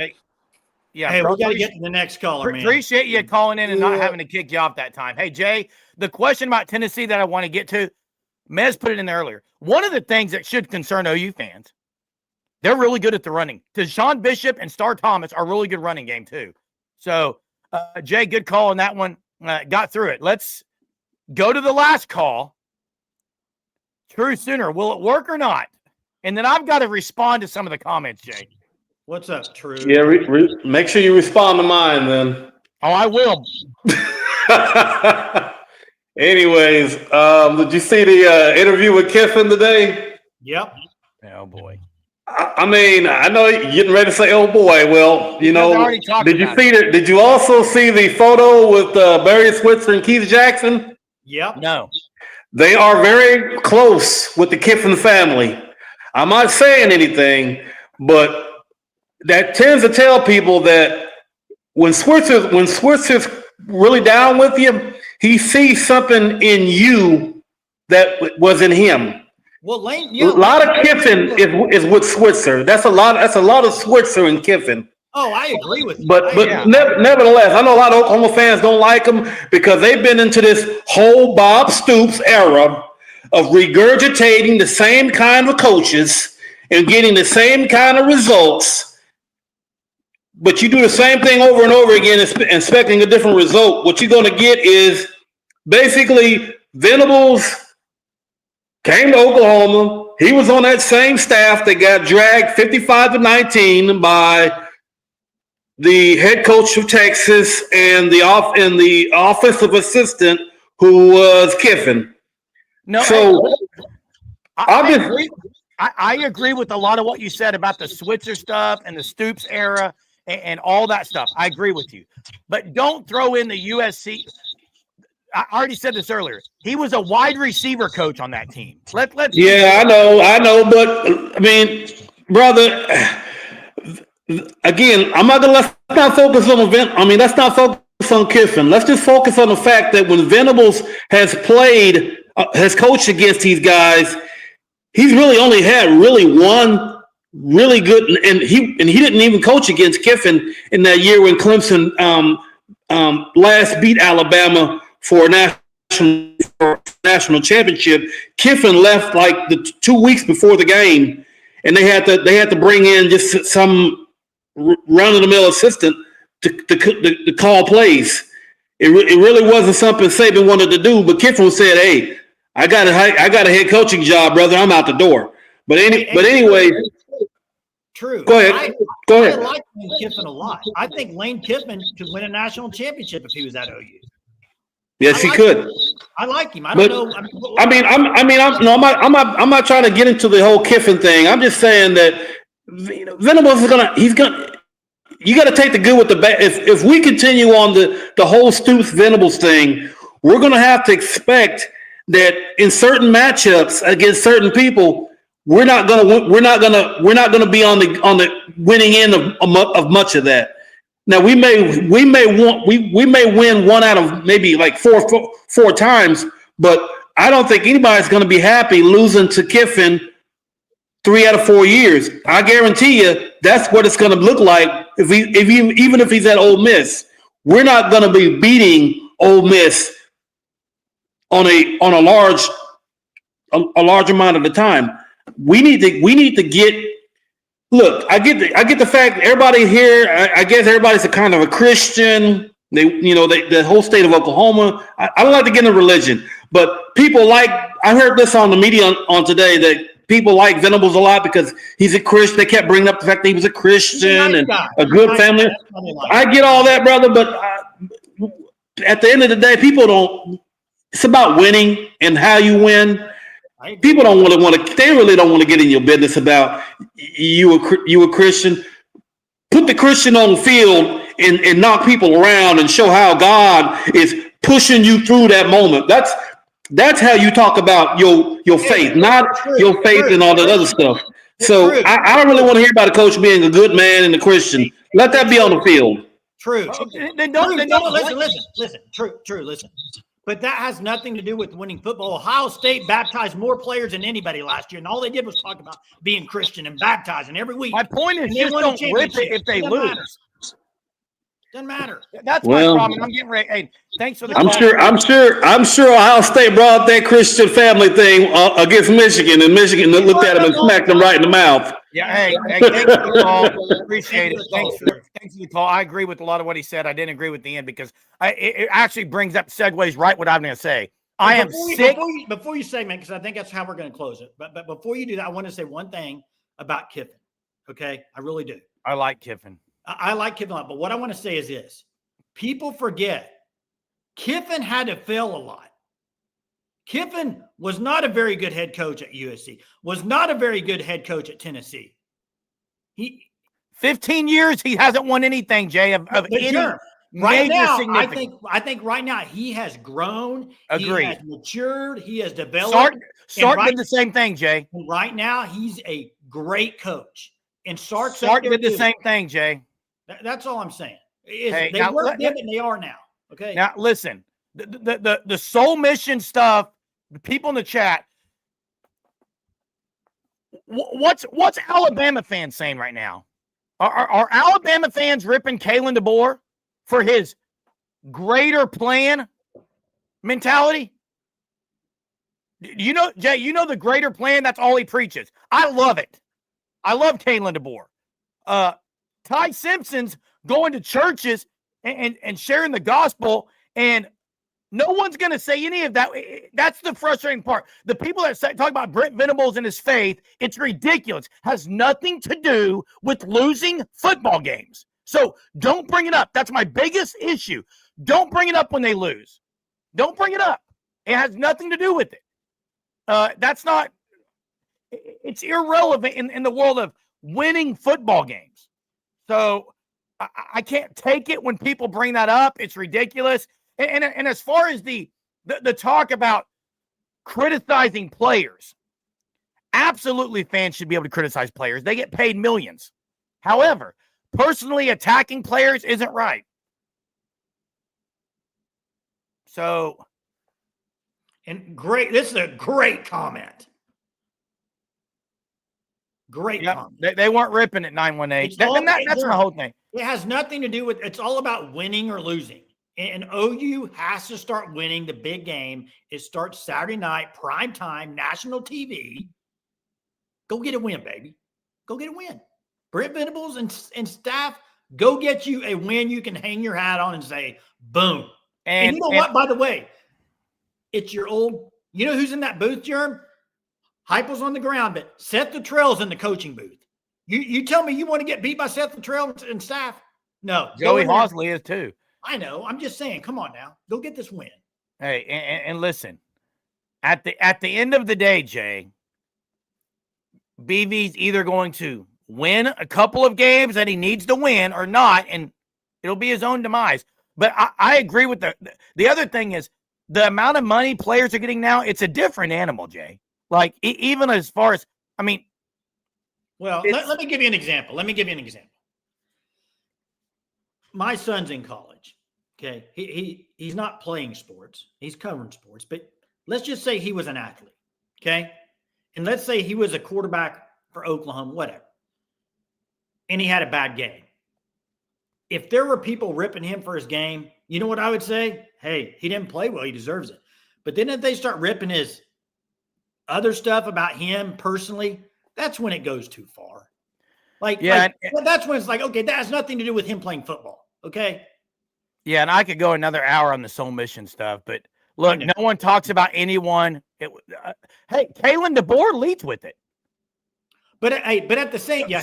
Yeah. Hey, we gotta get to the next caller, man. Appreciate you calling in and not having to kick you off that time. Hey, Jay, the question about Tennessee that I want to get to, Mez put it in there earlier. One of the things that should concern OU fans, they're really good at the running. Deshaun Bishop and Star Thomas are really good running game too. So, Jay, good call on that one. Got through it. Let's go to the last call. True Sooner, will it work or not? And then I've got to respond to some of the comments, Jay. What's up, True? Yeah, make sure you respond to mine then. Oh, I will. Anyways, did you see the interview with Kiffin today? Yep. Oh, boy. I mean, I know you're getting ready to say, oh, boy. Well, you know, did you see it? Did you also see the photo with Barry Switzer and Keith Jackson? Yep. No. They are very close with the Kiffin family. I'm not saying anything, but that tends to tell people that when Switzer's really down with you, he sees something in you that was in him. Well, Lane, a lot of Kiffin is with Switzer. That's a lot of Switzer and Kiffin. Oh, I agree with you. But nevertheless, I know a lot of Oklahoma fans don't like him because they've been into this whole Bob Stoops era of regurgitating the same kind of coaches and getting the same kind of results. But you do the same thing over and over again, expecting a different result. What you're going to get is basically Venables came to Oklahoma. He was on that same staff that got dragged 55-19 by the head coach of Texas and the offensive assistant who was Kiffin. No, so I agree with a lot of what you said about the Switzer stuff and the Stoops era and all that stuff. I agree with you. But don't throw in the USC. I already said this earlier. He was a wide receiver coach on that team. I know. But, I mean, brother, again, let's not focus on event. I mean, let's not focus on Kiffin. Let's just focus on the fact that when Venables has coached against these guys, he's really only had one really good, and he didn't even coach against Kiffin in that year when Clemson last beat Alabama for a national championship. Kiffin left like the 2 weeks before the game, and they had to bring in just some run-of-the-mill assistant to call plays. It really wasn't something Saban wanted to do, but Kiffin said, "Hey, I got a head coaching job, brother. I'm out the door." But anyway. True. Go ahead. I like Lane Kiffin a lot. I think Lane Kiffin could win a national championship if he was at OU. Yes, he could. I like him. I don't know. I'm not trying to get into the whole Kiffin thing. I'm just saying that Venables you got to take the good with the bad. If we continue on the whole Stoops Venables thing, we're going to have to expect that in certain matchups against certain people, we're not going to be on the winning end of much of that. Now we may win one out of maybe like four times, but I don't think anybody's going to be happy losing to Kiffin 3 out of 4 years. I guarantee you that's what it's going to look like even if he's at Ole Miss. We're not going to be beating Ole Miss on a large amount of the time. We need to get. Look, I get the fact everybody here. I guess everybody's a kind of a Christian. The whole state of Oklahoma. I don't like to get into religion, but people like. I heard this on the media on today that people like Venables a lot because he's a Christian. They kept bringing up the fact that he was a Christian and a good family. I get all that, brother, but at the end of the day, people don't. It's about winning and how you win. People don't really want to. They really don't want to get in your business about you a Christian. Put the Christian on the field and knock people around and show how God is pushing you through that moment. That's how you talk about your faith, not your faith and all that other stuff. So I don't really want to hear about a coach being a good man and a Christian. Let that be on the field. True. Then don't listen. True. Listen. But that has nothing to do with winning football. Ohio State baptized more players than anybody last year, and all they did was talk about being Christian and baptizing every week. My point is, just don't rip it if they lose. Doesn't matter. That's my problem. I'm getting ready. Hey, thanks for the I'm call. sure Ohio State brought up that Christian family thing against Michigan, and Michigan looked at him and smacked him right in the mouth. Yeah, hey, thanks for the call. Appreciate it. Thanks for the call. I agree with a lot of what he said. I didn't agree with the end because it actually brings up, segues right what I'm going to say. I am sick. Before you say, man, because I think that's how we're going to close it. But before you do that, I want to say one thing about Kiffin. Okay, I really do. I like Kiffin. I like Kiffin a lot, but what I want to say is this. People forget Kiffin had to fail a lot. Kiffin was not a very good head coach at USC, was not a very good head coach at Tennessee. 15 years, he hasn't won anything, Jay, of any right major now, significance. I think right now he has grown. Agreed. He has matured. He has developed. Sark did the same thing, Jay. Right now, he's a great coach. And Sark did the same thing, Jay. That's all I'm saying. Hey, they weren't then and they are now. Okay. Now listen, the soul mission stuff. The people in the chat. What's Alabama fans saying right now? Are Alabama fans ripping Kalen DeBoer for his greater plan mentality? You know, Jay, you know the greater plan, that's all he preaches. I love it. I love Kalen DeBoer. Ty Simpson's going to churches and sharing the gospel, and no one's going to say any of that. That's the frustrating part. The people that talk about Brent Venables and his faith, it's ridiculous. Has nothing to do with losing football games. So don't bring it up. That's my biggest issue. Don't bring it up when they lose. Don't bring it up. It has nothing to do with it. That's not, it's irrelevant in the world of winning football games. So I can't take it when people bring that up. It's ridiculous. And as far as the talk about criticizing players, absolutely fans should be able to criticize players. They get paid millions. However, personally attacking players isn't right. So. And this is a great comment. Great comment. They weren't ripping at 918. That's my whole thing. It has nothing to do with, it's all about winning or losing. And OU has to start winning the big game. It starts Saturday night, prime time, national TV. Go get a win, baby. Go get a win. Brent Venables and staff, go get you a win you can hang your hat on and say, boom. And you know what, by the way, it's your old, you know who's in that booth, Jerm? Heupel's on the ground, but Seth Luttrell's in the coaching booth. You tell me you want to get beat by Seth Luttrell and staff? No. Joey Hosley is too. I know. I'm just saying, come on now. Go get this win. Hey, and listen, at the end of the day, Jay, BV's either going to win a couple of games that he needs to win or not, and it'll be his own demise. But I agree with the other thing is the amount of money players are getting now, it's a different animal, Jay. Like, even as far as, I mean. Well, let me give you an example. My son's in college. Okay. He's not playing sports. He's covering sports. But let's just say he was an athlete. Okay. And let's say he was a quarterback for Oklahoma, whatever. And he had a bad game. If there were people ripping him for his game, you know what I would say? Hey, he didn't play well. He deserves it. But then if they start ripping his other stuff about him personally, that's when it goes too far. That's when it's like, okay, that has nothing to do with him playing football. Okay. Yeah. And I could go another hour on the soul mission stuff, but look, no one talks about anyone. Hey, Kalen DeBoer leads with it. But at the same, yeah,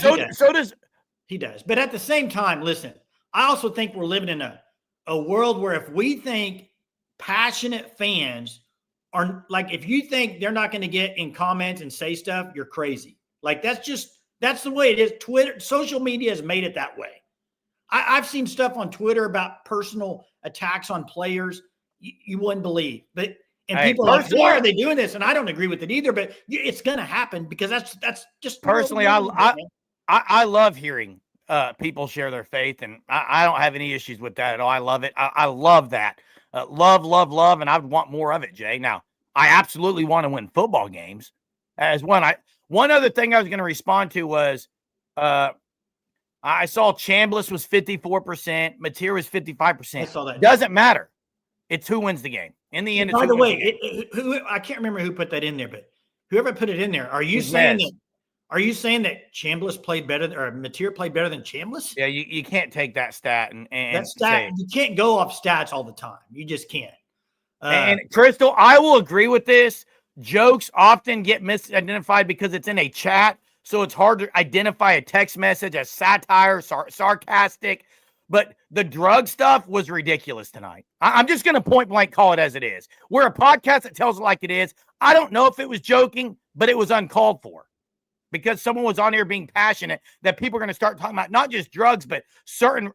he does. But at the same time, listen, I also think we're living in a world where if we think passionate fans are like, if you think they're not going to get in comments and say stuff, you're crazy. Like, that's the way it is. Twitter, social media has made it that way. I've seen stuff on Twitter about personal attacks on players you wouldn't believe. But people are like, why are they doing this? And I don't agree with it either. But it's going to happen because that's just personally. I love hearing people share their faith, and I don't have any issues with that at all. I love it. I love that. Love, and I would want more of it, Jay. Now, I absolutely want to win football games. As one other thing I was going to respond to was I saw Chambliss was 54%, Mateer was 55%. I saw that. Doesn't matter. It's who wins the game. In the end, by the way, I can't remember who put that in there, but whoever put it in there, are you saying that Chambliss played better or Mateer played better than Chambliss? Yeah, you can't take that stat and that stat. You can't go off stats all the time. You just can't. And Crystal, I will agree with this. Jokes often get misidentified because it's in a chat, so it's hard to identify a text message as satire, sarcastic. But the drug stuff was ridiculous tonight. I'm just going to point blank call it as it is. We're a podcast that tells it like it is. I don't know if it was joking, but it was uncalled for because someone was on here being passionate that people are going to start talking about not just drugs, but certain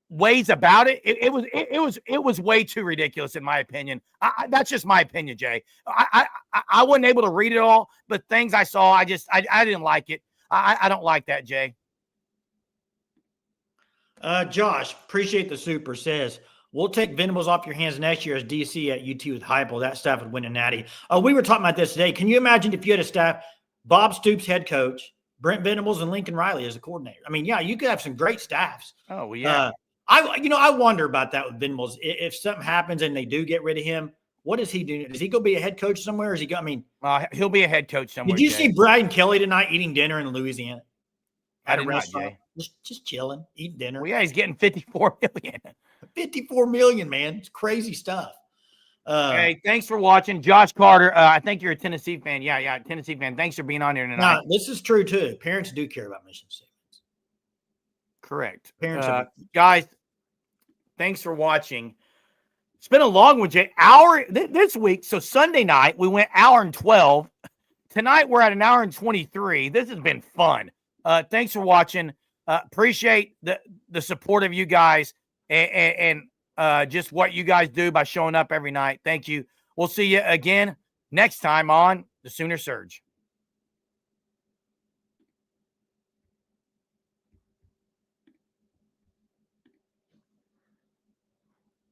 ways about it. It was way too ridiculous in my opinion. That's just my opinion, Jay. I wasn't able to read it all, but things I saw, I didn't like it. I don't like that, Jay. Josh, appreciate the super, says, we'll take Venables off your hands next year as DC at UT with Heupel. That staff would win a natty. We were talking about this today. Can you imagine if you had a staff, Bob Stoops, head coach, Brent Venables, and Lincoln Riley as a coordinator? I mean, yeah, you could have some great staffs. Oh, yeah. I wonder about that with Venables. If something happens and they do get rid of him, what does he do? Does he go be a head coach somewhere? Or is he go? I mean, he'll be a head coach somewhere. Did you see Brian Kelly tonight eating dinner in Louisiana? At a restaurant, just chilling, eating dinner. Well, yeah, he's getting $54 million. $54 million, man. It's crazy stuff. Hey, thanks for watching. Josh Carter, I think you're a Tennessee fan. Yeah, Tennessee fan. Thanks for being on here tonight. No, this is true, too. Parents do care about mission statements. Correct. Parents guys, thanks for watching. It's been a long one, Jay. Hour this week. So Sunday night, we went hour and 12. Tonight, we're at an hour and 23. This has been fun. Thanks for watching. Appreciate the support of you guys and just what you guys do by showing up every night. Thank you. We'll see you again next time on the Sooner Surge.